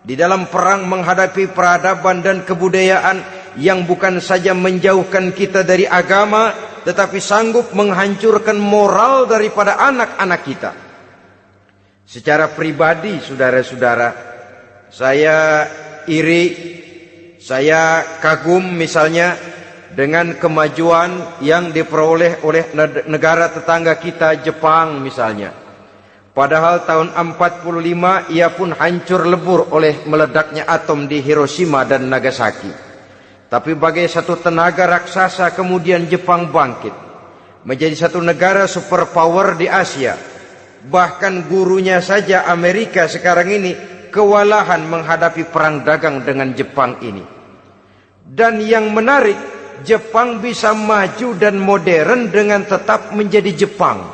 di dalam perang menghadapi peradaban dan kebudayaan yang bukan saja menjauhkan kita dari agama, tetapi sanggup menghancurkan moral daripada anak-anak kita. Secara pribadi, saudara-saudara, saya iri, saya kagum misalnya dengan kemajuan yang diperoleh oleh negara tetangga kita, Jepang misalnya. Padahal tahun 45 ia pun hancur lebur oleh meledaknya atom di Hiroshima dan Nagasaki. Tapi bagai satu tenaga raksasa kemudian Jepang bangkit menjadi satu negara superpower di Asia. Bahkan gurunya saja Amerika sekarang ini kewalahan menghadapi perang dagang dengan Jepang ini. Dan yang menarik, Jepang bisa maju dan modern dengan tetap menjadi Jepang,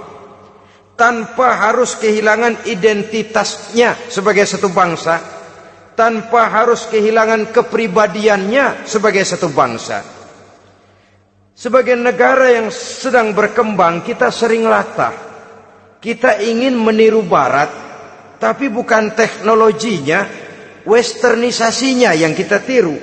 tanpa harus kehilangan identitasnya sebagai satu bangsa, tanpa harus kehilangan kepribadiannya sebagai satu bangsa. Sebagai negara yang sedang berkembang, kita sering latah. Kita ingin meniru Barat, tapi bukan teknologinya, westernisasinya yang kita tiru,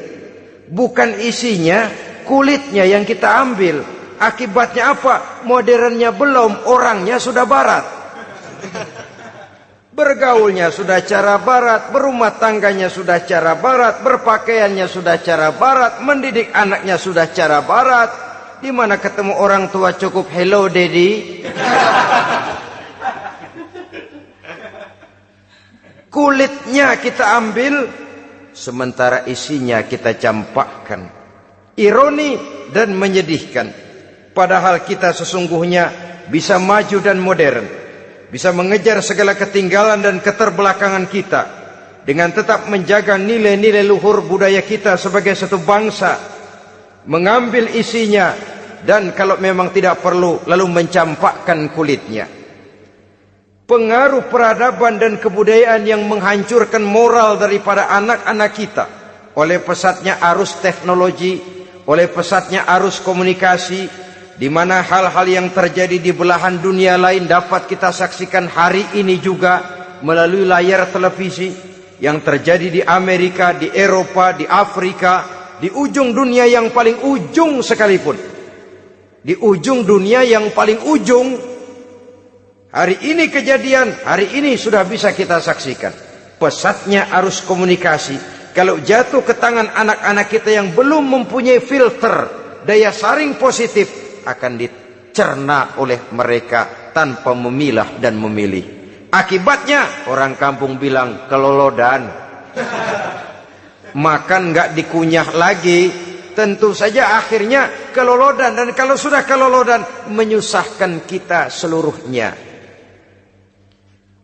bukan isinya, kulitnya yang kita ambil. Akibatnya apa? Modernnya belum, orangnya sudah Barat. Bergaulnya sudah cara Barat, berumah tangganya sudah cara Barat, berpakaiannya sudah cara Barat, mendidik anaknya sudah cara Barat. Di mana ketemu orang tua cukup hello daddy. Kulitnya kita ambil, sementara isinya kita campakkan. Ironi dan menyedihkan. Padahal kita sesungguhnya bisa maju dan modern, bisa mengejar segala ketinggalan dan keterbelakangan kita, dengan tetap menjaga nilai-nilai luhur budaya kita sebagai satu bangsa, mengambil isinya, dan kalau memang tidak perlu, lalu mencampakkan kulitnya. Pengaruh peradaban dan kebudayaan yang menghancurkan moral daripada anak-anak kita oleh pesatnya arus teknologi, oleh pesatnya arus komunikasi, di mana hal-hal yang terjadi di belahan dunia lain dapat kita saksikan hari ini juga melalui layar televisi, yang terjadi di Amerika, di Eropa, di Afrika, di ujung dunia yang paling ujung sekalipun. Di ujung dunia yang paling ujung, hari ini kejadian, hari ini sudah bisa kita saksikan. Pesatnya arus komunikasi, kalau jatuh ke tangan anak-anak kita yang belum mempunyai filter, daya saring positif, akan dicerna oleh mereka tanpa memilah dan memilih. Akibatnya orang kampung bilang kelolodan. Makan nggak dikunyah lagi, tentu saja akhirnya kelolodan, dan kalau sudah kelolodan menyusahkan kita seluruhnya.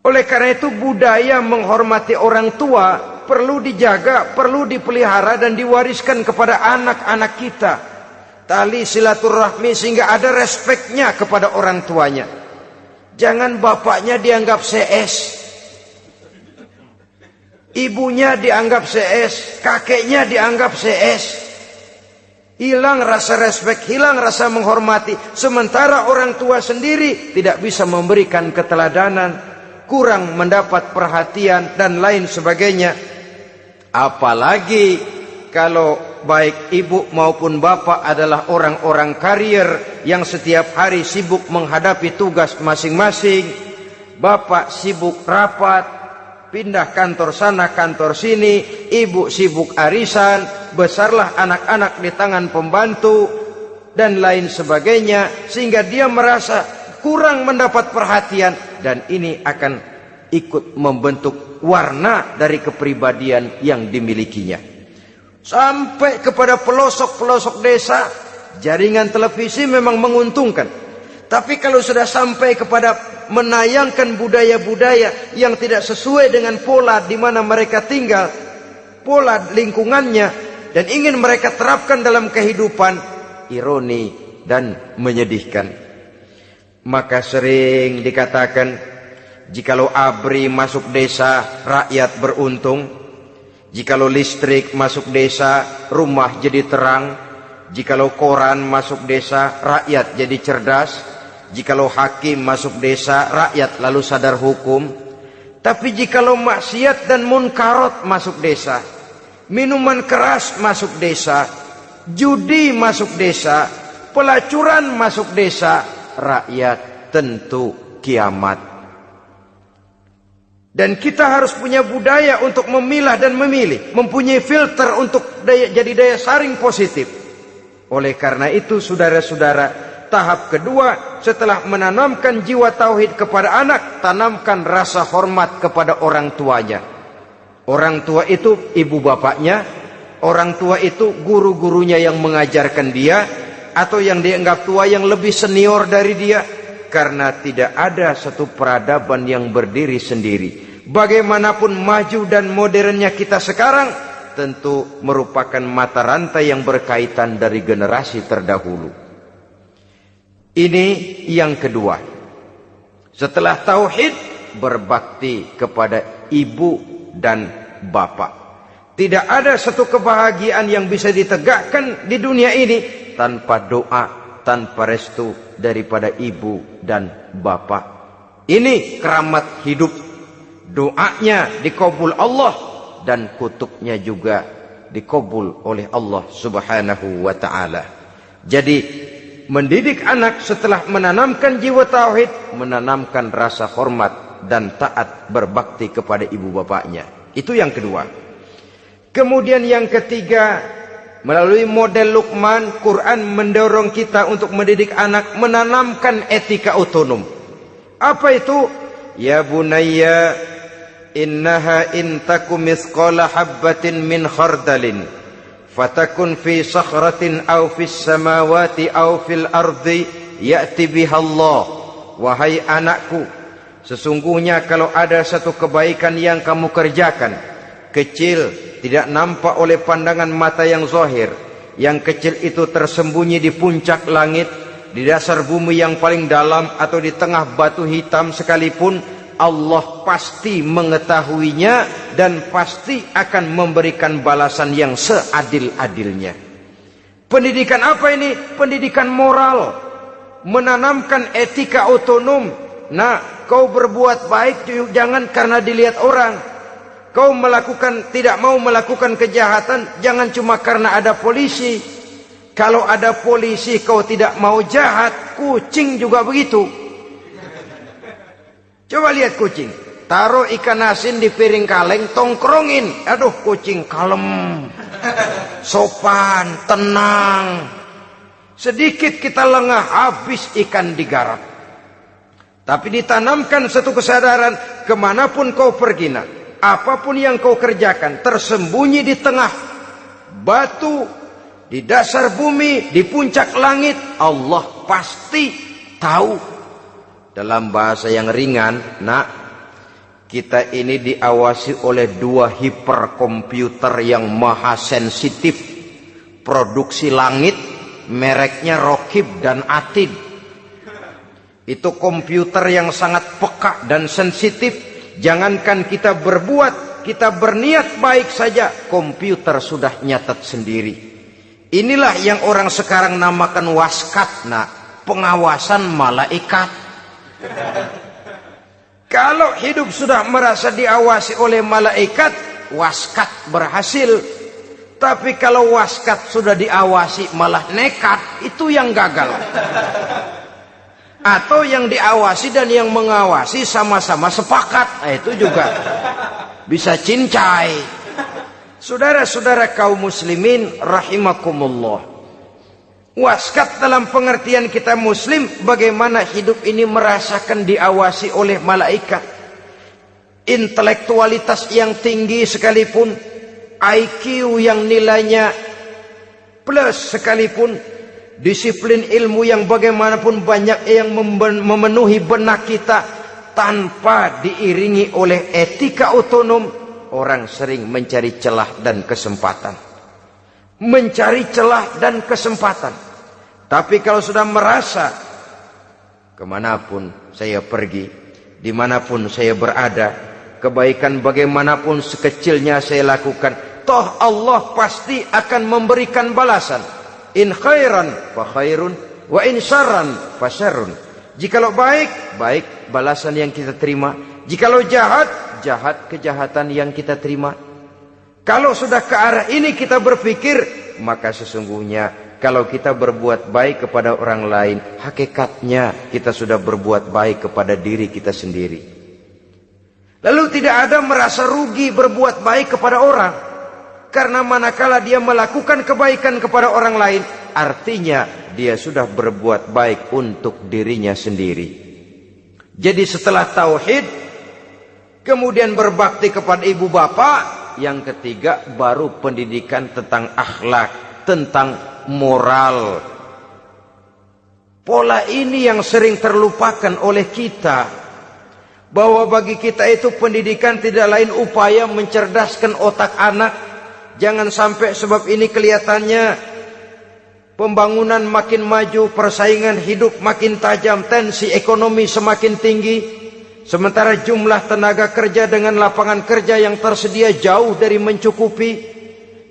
Oleh karena itu budaya menghormati orang tua perlu dijaga, perlu dipelihara dan diwariskan kepada anak-anak kita. Tali silaturahmi sehingga ada respeknya kepada orang tuanya. Jangan bapaknya dianggap CS, ibunya dianggap CS, kakeknya dianggap CS. Hilang rasa respek, hilang rasa menghormati. Sementara orang tua sendiri tidak bisa memberikan keteladanan, kurang mendapat perhatian dan lain sebagainya. Apalagi kalau baik ibu maupun bapak adalah orang-orang karier yang setiap hari sibuk menghadapi tugas masing-masing. Bapak sibuk rapat, pindah kantor sana kantor sini, ibu sibuk arisan, besarlah anak-anak di tangan pembantu dan lain sebagainya, sehingga dia merasa kurang mendapat perhatian, dan ini akan ikut membentuk warna dari kepribadian yang dimilikinya. Sampai kepada pelosok-pelosok desa, jaringan televisi memang menguntungkan. Tapi kalau sudah sampai kepada menayangkan budaya-budaya yang tidak sesuai dengan pola di mana mereka tinggal, pola lingkungannya, dan ingin mereka terapkan dalam kehidupan, ironi dan menyedihkan. Maka sering dikatakan, jikalau ABRI masuk desa, rakyat beruntung. Jikalau listrik masuk desa, rumah jadi terang. Jikalau koran masuk desa, rakyat jadi cerdas. Jikalau hakim masuk desa, rakyat lalu sadar hukum. Tapi jikalau maksiat dan munkarot masuk desa, minuman keras masuk desa, judi masuk desa, pelacuran masuk desa, rakyat tentu kiamat. Dan kita harus punya budaya untuk memilah dan memilih, mempunyai filter untuk jadi daya saring positif. Oleh karena itu saudara-saudara, tahap kedua setelah menanamkan jiwa tauhid kepada anak, tanamkan rasa hormat kepada orang tuanya. Orang tua itu ibu bapaknya, orang tua itu guru-gurunya yang mengajarkan dia, atau yang dianggap tua yang lebih senior dari dia. Karena tidak ada satu peradaban yang berdiri sendiri. Bagaimanapun maju dan modernnya kita sekarang, tentu merupakan mata rantai yang berkaitan dari generasi terdahulu. Ini yang kedua. Setelah tauhid, berbakti kepada ibu dan bapak. Tidak ada satu kebahagiaan yang bisa ditegakkan di dunia ini tanpa doa, tanpa restu daripada ibu dan bapak. Ini keramat hidup. Doanya dikabul Allah dan kutuknya juga dikabul oleh Allah Subhanahu wa ta'ala. Jadi mendidik anak setelah menanamkan jiwa tauhid, menanamkan rasa hormat dan taat berbakti kepada ibu bapaknya. Itu yang kedua. Kemudian yang ketiga, melalui model Luqman, Quran mendorong kita untuk mendidik anak, menanamkan etika otonom. Apa itu? Ya bunayya, innaha in taku mithqala habbatin min khardalin fatakun fi sakhratin aw fis samawati aw fil ardi ya'ti biha Allah. Wahai anakku, sesungguhnya kalau ada satu kebaikan yang kamu kerjakan, kecil, tidak nampak oleh pandangan mata yang zahir, yang kecil itu tersembunyi di puncak langit, di dasar bumi yang paling dalam, atau di tengah batu hitam sekalipun, Allah pasti mengetahuinya dan pasti akan memberikan balasan yang seadil-adilnya. Pendidikan apa ini? Pendidikan moral, menanamkan etika otonom. Nah, kau berbuat baik jangan karena dilihat orang. Kau tidak mau melakukan kejahatan jangan cuma karena ada polisi. Kalau ada polisi kau tidak mau jahat, kucing juga begitu. Coba lihat kucing, taruh ikan asin di piring kaleng, tongkrongin. Aduh, kucing kalem, sopan, tenang. Sedikit kita lengah, habis ikan digarap. Tapi ditanamkan satu kesadaran, kemanapun kau pergi, apapun yang kau kerjakan, tersembunyi di tengah batu, di dasar bumi, di puncak langit, Allah pasti tahu. Dalam bahasa yang ringan, nak, kita ini diawasi oleh 2 hiperkomputer yang maha sensitif. Produksi langit, mereknya Rokib dan Atid. Itu komputer yang sangat peka dan sensitif. Jangankan kita berbuat, kita berniat baik saja, komputer sudah nyatat sendiri. Inilah yang orang sekarang namakan waskat, nak, pengawasan malaikat. Kalau hidup sudah merasa diawasi oleh malaikat, waskat berhasil. Tapi kalau waskat sudah diawasi malah nekat, itu yang gagal. Atau yang diawasi dan yang mengawasi sama-sama sepakat, itu juga bisa cincai. Saudara-saudara kaum muslimin rahimakumullah, waskat dalam pengertian kita muslim, bagaimana hidup ini merasakan diawasi oleh malaikat. Intelektualitas yang tinggi sekalipun, IQ yang nilainya plus sekalipun, disiplin ilmu yang bagaimanapun banyak yang memenuhi benak kita, tanpa diiringi oleh etika otonom, orang sering mencari celah dan kesempatan. Mencari celah dan kesempatan. Tapi kalau sudah merasa, kemanapun saya pergi, dimanapun saya berada, kebaikan bagaimanapun sekecilnya saya lakukan, toh Allah pasti akan memberikan balasan. In khairan fa khairun, wa in syarran fa syarrun. Jikalau baik, baik balasan yang kita terima. Jikalau jahat, jahat kejahatan yang kita terima. Kalau sudah ke arah ini kita berpikir, maka sesungguhnya kalau kita berbuat baik kepada orang lain, hakikatnya kita sudah berbuat baik kepada diri kita sendiri. Lalu tidak ada merasa rugi berbuat baik kepada orang. Karena manakala dia melakukan kebaikan kepada orang lain, artinya dia sudah berbuat baik untuk dirinya sendiri. Jadi setelah tauhid, kemudian berbakti kepada ibu bapak, yang ketiga baru pendidikan tentang akhlak, tentang moral. Pola ini yang sering terlupakan oleh kita, bahwa bagi kita itu pendidikan tidak lain upaya mencerdaskan otak anak. Jangan sampai sebab ini kelihatannya pembangunan makin maju, persaingan hidup makin tajam, tensi ekonomi semakin tinggi, sementara jumlah tenaga kerja dengan lapangan kerja yang tersedia jauh dari mencukupi.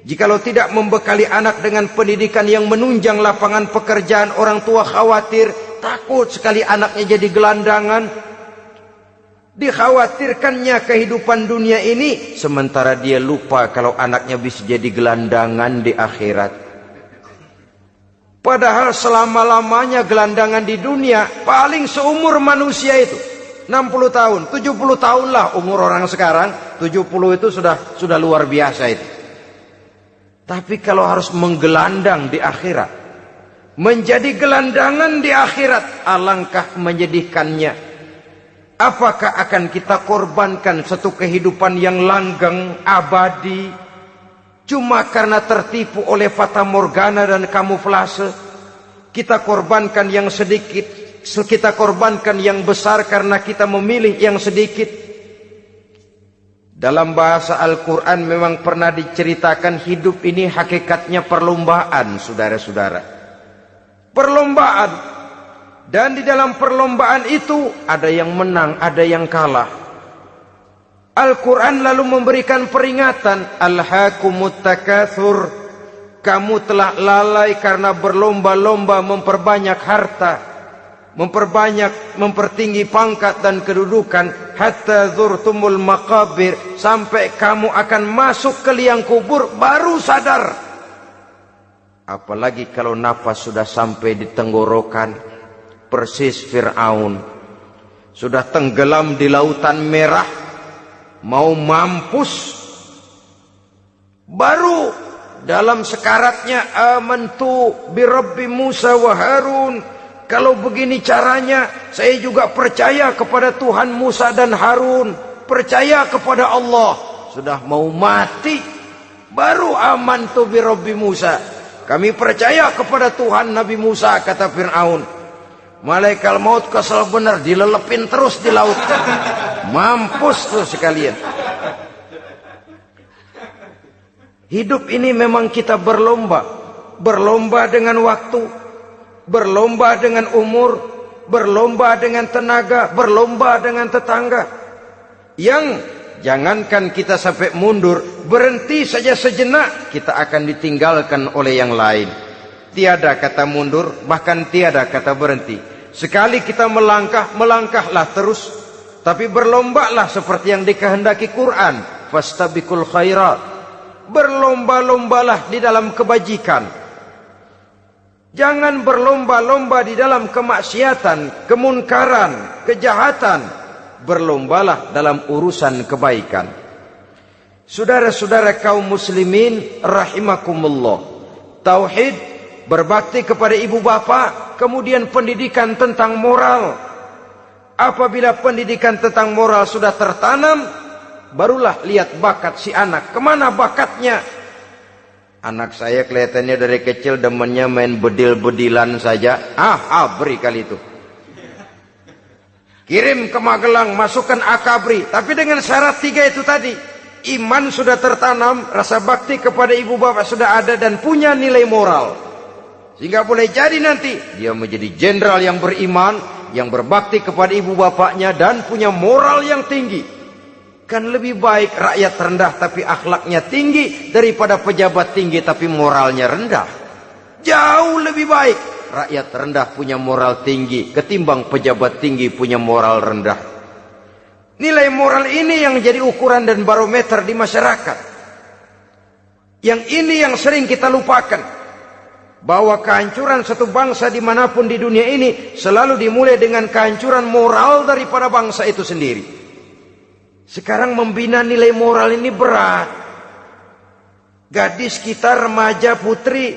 Jikalau tidak membekali anak dengan pendidikan yang menunjang lapangan pekerjaan, orang tua khawatir, takut sekali anaknya jadi gelandangan. Dikhawatirkannya kehidupan dunia ini, sementara dia lupa kalau anaknya bisa jadi gelandangan di akhirat. Padahal selama-lamanya gelandangan di dunia, paling seumur manusia itu 60 tahun, 70 tahun lah umur orang sekarang. 70 itu sudah luar biasa itu. Tapi kalau harus menggelandang di akhirat, menjadi gelandangan di akhirat, alangkah menyedihkannya. Apakah akan kita korbankan satu kehidupan yang langgeng, abadi, cuma karena tertipu oleh fata morgana dan kamuflase? Kita korbankan yang sedikit, kita korbankan yang besar karena kita memilih yang sedikit. Dalam bahasa Al-Quran memang pernah diceritakan hidup ini hakikatnya perlombaan, saudara-saudara. Perlombaan. Dan di dalam perlombaan itu ada yang menang, ada yang kalah. Al-Quran lalu memberikan peringatan, Alhaakumut takatsur, kamu telah lalai karena berlomba-lomba memperbanyak harta, mempertinggi pangkat dan kedudukan, hatta zurtumul maqabir, sampai kamu akan masuk ke liang kubur baru sadar. Apalagi kalau napas sudah sampai di tenggorokan. Persis Fir'aun sudah tenggelam di lautan merah, mau mampus, baru dalam sekaratnya amantu bi Rabbi Musa wa Harun. Kalau begini caranya, saya juga percaya kepada Tuhan Musa dan Harun, percaya kepada Allah. Sudah mau mati, baru amantu bi Rabbi Musa. Kami percaya kepada Tuhan Nabi Musa, kata Fir'aun. Malaikat maut kesel bener, dilelepin terus di laut. Mampus tuh sekalian. Hidup ini memang kita berlomba. Berlomba dengan waktu, berlomba dengan umur, berlomba dengan tenaga, berlomba dengan tetangga. Yang jangankan kita sampai mundur, berhenti saja sejenak, kita akan ditinggalkan oleh yang lain. Tiada kata mundur, bahkan tiada kata berhenti. Sekali kita melangkah, melangkahlah terus. Tapi berlombalah seperti yang dikehendaki Quran. Fastabiqul khairat. Berlomba-lombalah di dalam kebajikan. Jangan berlomba-lomba di dalam kemaksiatan, kemunkaran, kejahatan. Berlombalah dalam urusan kebaikan. Saudara-saudara kaum muslimin rahimakumullah. Tauhid, berbakti kepada ibu bapa, kemudian pendidikan tentang moral. Apabila pendidikan tentang moral sudah tertanam, barulah lihat bakat si anak. Kemana bakatnya? Anak saya kelihatannya dari kecil demennya main bedil-bedilan saja. Beri kali itu. Kirim ke Magelang, masukkan akabri. Tapi dengan syarat 3 itu tadi. Iman sudah tertanam, rasa bakti kepada ibu bapak sudah ada, dan punya nilai moral. Sehingga boleh jadi nanti dia menjadi jenderal yang beriman, yang berbakti kepada ibu bapaknya, dan punya moral yang tinggi. Kan lebih baik rakyat rendah tapi akhlaknya tinggi daripada pejabat tinggi tapi moralnya rendah. Jauh lebih baik rakyat rendah punya moral tinggi ketimbang pejabat tinggi punya moral rendah. Nilai moral ini yang jadi ukuran dan barometer di masyarakat. Yang ini yang sering kita lupakan. Bahwa kehancuran satu bangsa dimanapun di dunia ini selalu dimulai dengan kehancuran moral daripada bangsa itu sendiri. Sekarang membina nilai moral ini berat. Gadis kita, remaja, putri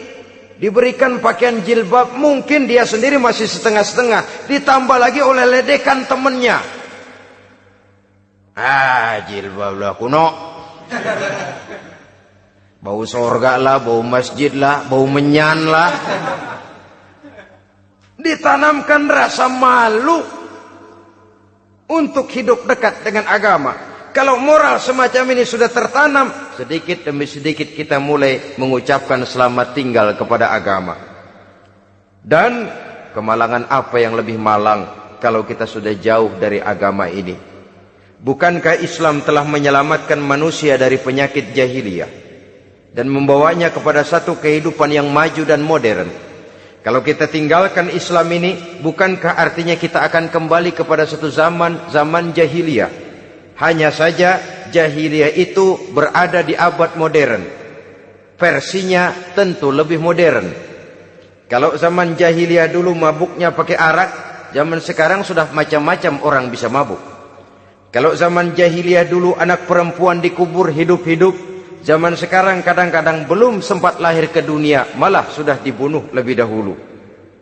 diberikan pakaian jilbab, mungkin dia sendiri masih setengah-setengah, ditambah lagi oleh ledekan temennya. Jilbab lah kuno. Bau sorga lah, bau masjid lah, bau menyan lah. Ditanamkan rasa malu untuk hidup dekat dengan agama. Kalau moral semacam ini sudah tertanam, sedikit demi sedikit kita mulai mengucapkan selamat tinggal kepada agama. Dan kemalangan apa yang lebih malang kalau kita sudah jauh dari agama ini? Bukankah Islam telah menyelamatkan manusia dari penyakit jahiliyah dan membawanya kepada satu kehidupan yang maju dan modern? Kalau kita tinggalkan Islam ini, bukankah artinya kita akan kembali kepada satu zaman jahiliyah? Hanya saja jahiliyah itu berada di abad modern. Versinya tentu lebih modern. Kalau zaman jahiliyah dulu mabuknya pakai arak, zaman sekarang sudah macam-macam orang bisa mabuk. Kalau zaman jahiliyah dulu anak perempuan dikubur hidup-hidup, zaman sekarang kadang-kadang belum sempat lahir ke dunia, malah sudah dibunuh lebih dahulu.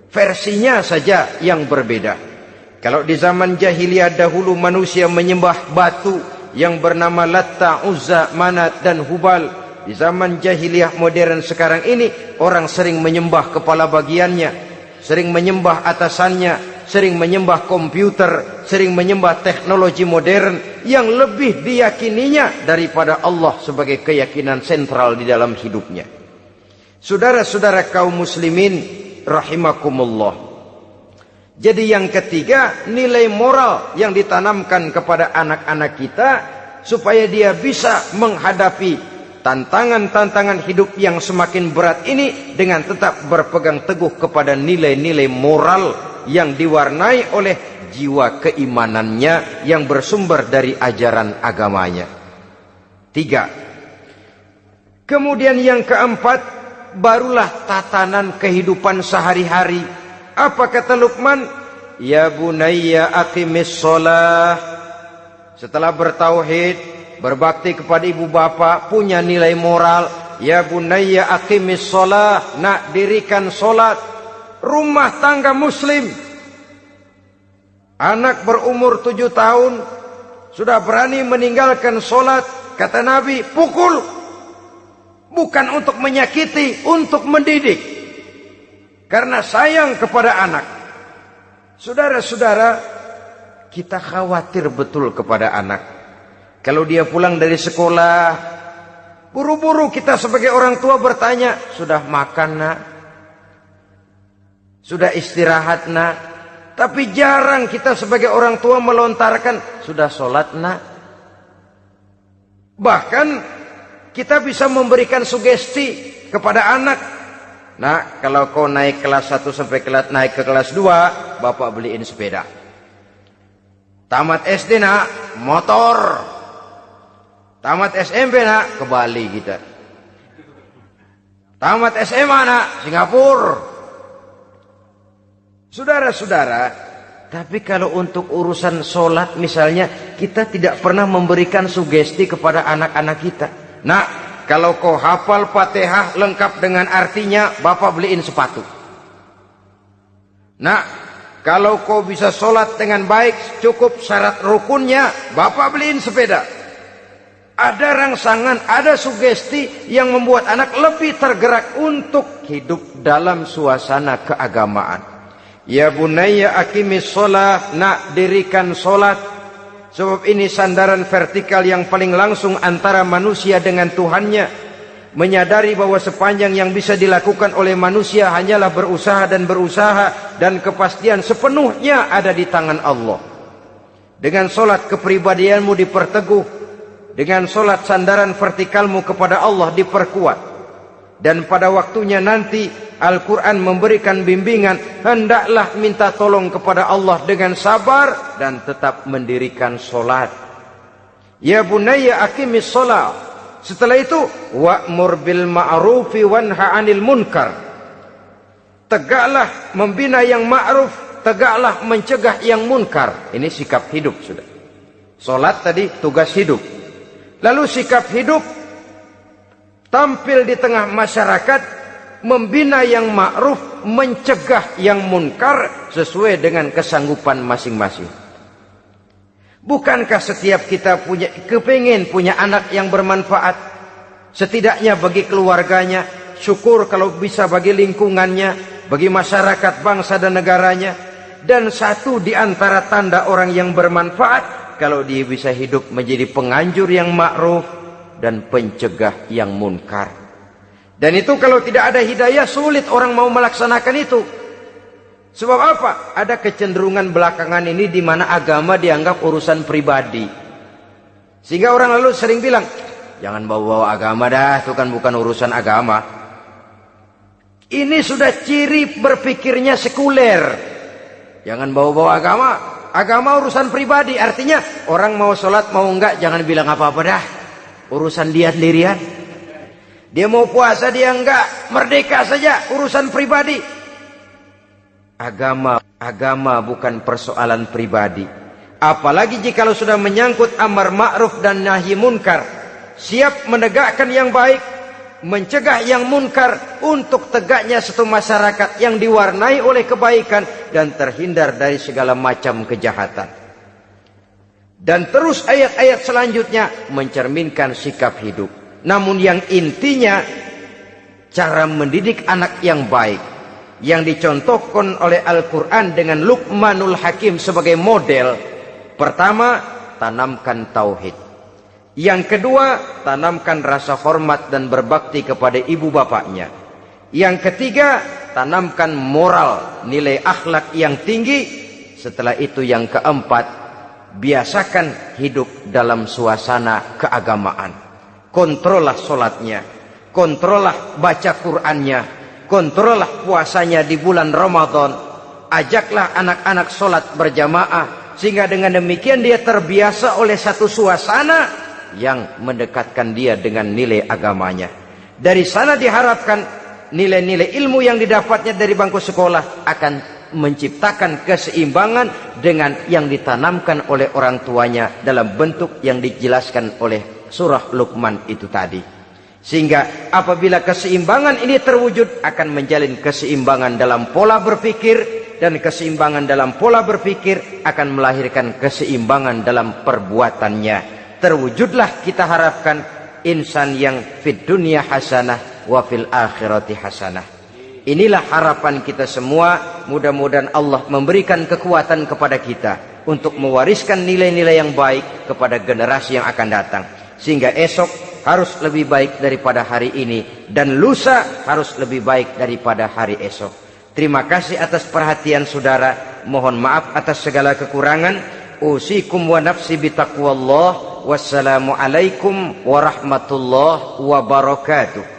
Versinya saja yang berbeda. Kalau di zaman jahiliyah dahulu manusia menyembah batu yang bernama Latta, Uzza, Manat dan Hubal. Di zaman jahiliyah modern sekarang ini orang sering menyembah kepala bagiannya, sering menyembah atasannya, sering menyembah komputer, sering menyembah teknologi modern yang lebih diyakininya daripada Allah sebagai keyakinan sentral di dalam hidupnya. Saudara-saudara kaum muslimin rahimakumullah. Jadi yang ketiga, nilai moral yang ditanamkan kepada anak-anak kita supaya dia bisa menghadapi tantangan-tantangan hidup yang semakin berat ini dengan tetap berpegang teguh kepada nilai-nilai moral yang diwarnai oleh jiwa keimanannya yang bersumber dari ajaran agamanya. 3. Kemudian yang keempat, barulah tatanan kehidupan sehari-hari. Apa kata Luqman? Ya bunayya aqimis shalah. Setelah bertauhid, berbakti kepada ibu bapa, punya nilai moral. Ya bunayya aqimis shalah, nak dirikan solat. Rumah tangga muslim. Anak berumur 7 tahun sudah berani meninggalkan solat, kata Nabi, pukul. Bukan untuk menyakiti, untuk mendidik. Karena sayang kepada anak. Saudara-saudara, kita khawatir betul kepada anak. Kalau dia pulang dari sekolah, buru-buru kita sebagai orang tua bertanya, sudah makan nak? Sudah istirahat nak? Tapi jarang kita sebagai orang tua melontarkan, sudah sholat nak? Bahkan kita bisa memberikan sugesti kepada anak. Nah, kalau kau naik kelas 1 sampai naik ke kelas 2, bapak beliin sepeda. Tamat SD nak, motor. Tamat SMP nak, ke Bali kita. Tamat SMA nak, Singapura. Saudara-saudara, tapi kalau untuk urusan sholat misalnya, kita tidak pernah memberikan sugesti kepada anak-anak kita. Nah, kalau kau hafal Fatihah lengkap dengan artinya, bapak beliin sepatu. Nah, kalau kau bisa sholat dengan baik, cukup syarat rukunnya, bapak beliin sepeda. Ada rangsangan, ada sugesti yang membuat anak lebih tergerak untuk hidup dalam suasana keagamaan. Ya bunayya aqimis sholah, nak dirikan sholat. Sebab ini sandaran vertikal yang paling langsung antara manusia dengan Tuhannya. Menyadari bahwa sepanjang yang bisa dilakukan oleh manusia hanyalah berusaha dan berusaha, dan kepastian sepenuhnya ada di tangan Allah. Dengan sholat kepribadianmu diperteguh. Dengan sholat sandaran vertikalmu kepada Allah diperkuat. Dan pada waktunya nanti Al-Quran memberikan bimbingan, hendaklah minta tolong kepada Allah dengan sabar dan tetap mendirikan sholat. Ya bunayya aqimis sholat. Setelah itu, wa'mur bil ma'rufi wanha 'anil munkar. Tegaklah membina yang ma'ruf, tegaklah mencegah yang munkar. Ini sikap hidup sudah. Sholat tadi tugas hidup. Lalu sikap hidup tampil di tengah masyarakat, membina yang ma'ruf, mencegah yang munkar sesuai dengan kesanggupan masing-masing. Bukankah setiap kita kepingin punya anak yang bermanfaat, setidaknya bagi keluarganya, syukur kalau bisa bagi lingkungannya, bagi masyarakat, bangsa dan negaranya. Dan satu di antara tanda orang yang bermanfaat, kalau dia bisa hidup menjadi penganjur yang ma'ruf dan pencegah yang munkar. Dan itu kalau tidak ada hidayah, sulit orang mau melaksanakan itu. Sebab apa? Ada kecenderungan belakangan ini di mana agama dianggap urusan pribadi. Sehingga orang lalu sering bilang, jangan bawa-bawa agama dah, itu kan bukan urusan agama. Ini sudah ciri berpikirnya sekuler. Jangan bawa-bawa agama. Agama urusan pribadi, artinya orang mau sholat mau enggak jangan bilang apa-apa dah. Urusan dia sendirian. Dia mau puasa dia enggak, merdeka saja, urusan pribadi. Agama bukan persoalan pribadi. Apalagi jika sudah menyangkut amar ma'ruf dan nahi munkar. Siap menegakkan yang baik, mencegah yang munkar, untuk tegaknya satu masyarakat yang diwarnai oleh kebaikan dan terhindar dari segala macam kejahatan. Dan terus ayat-ayat selanjutnya mencerminkan sikap hidup. Namun yang intinya, cara mendidik anak yang baik, yang dicontohkan oleh Al-Quran dengan Luqmanul Hakim sebagai model. Pertama, tanamkan tauhid. Yang kedua, tanamkan rasa hormat dan berbakti kepada ibu bapaknya. Yang ketiga, tanamkan moral, nilai akhlak yang tinggi. Setelah itu yang keempat, biasakan hidup dalam suasana keagamaan. Kontrollah sholatnya, kontrollah baca Qur'annya, kontrollah puasanya di bulan Ramadan. Ajaklah anak-anak sholat berjamaah, sehingga dengan demikian dia terbiasa oleh satu suasana yang mendekatkan dia dengan nilai agamanya. Dari sana diharapkan nilai-nilai ilmu yang didapatnya dari bangku sekolah akan menciptakan keseimbangan dengan yang ditanamkan oleh orang tuanya dalam bentuk yang dijelaskan oleh surah Luqman itu tadi. Sehingga apabila keseimbangan ini terwujud, akan menjalin keseimbangan dalam pola berpikir, dan keseimbangan dalam pola berpikir akan melahirkan keseimbangan dalam perbuatannya. Terwujudlah kita harapkan insan yang fid dunya hasanah wa fil akhirati hasanah. Inilah harapan kita semua. Mudah-mudahan Allah memberikan kekuatan kepada kita untuk mewariskan nilai-nilai yang baik kepada generasi yang akan datang, sehingga esok harus lebih baik daripada hari ini, dan lusa harus lebih baik daripada hari esok. Terima kasih atas perhatian saudara. Mohon maaf atas segala kekurangan. Usikum wa nafsi bitaqwallah. Wassalamualaikum warahmatullahi wabarakatuh.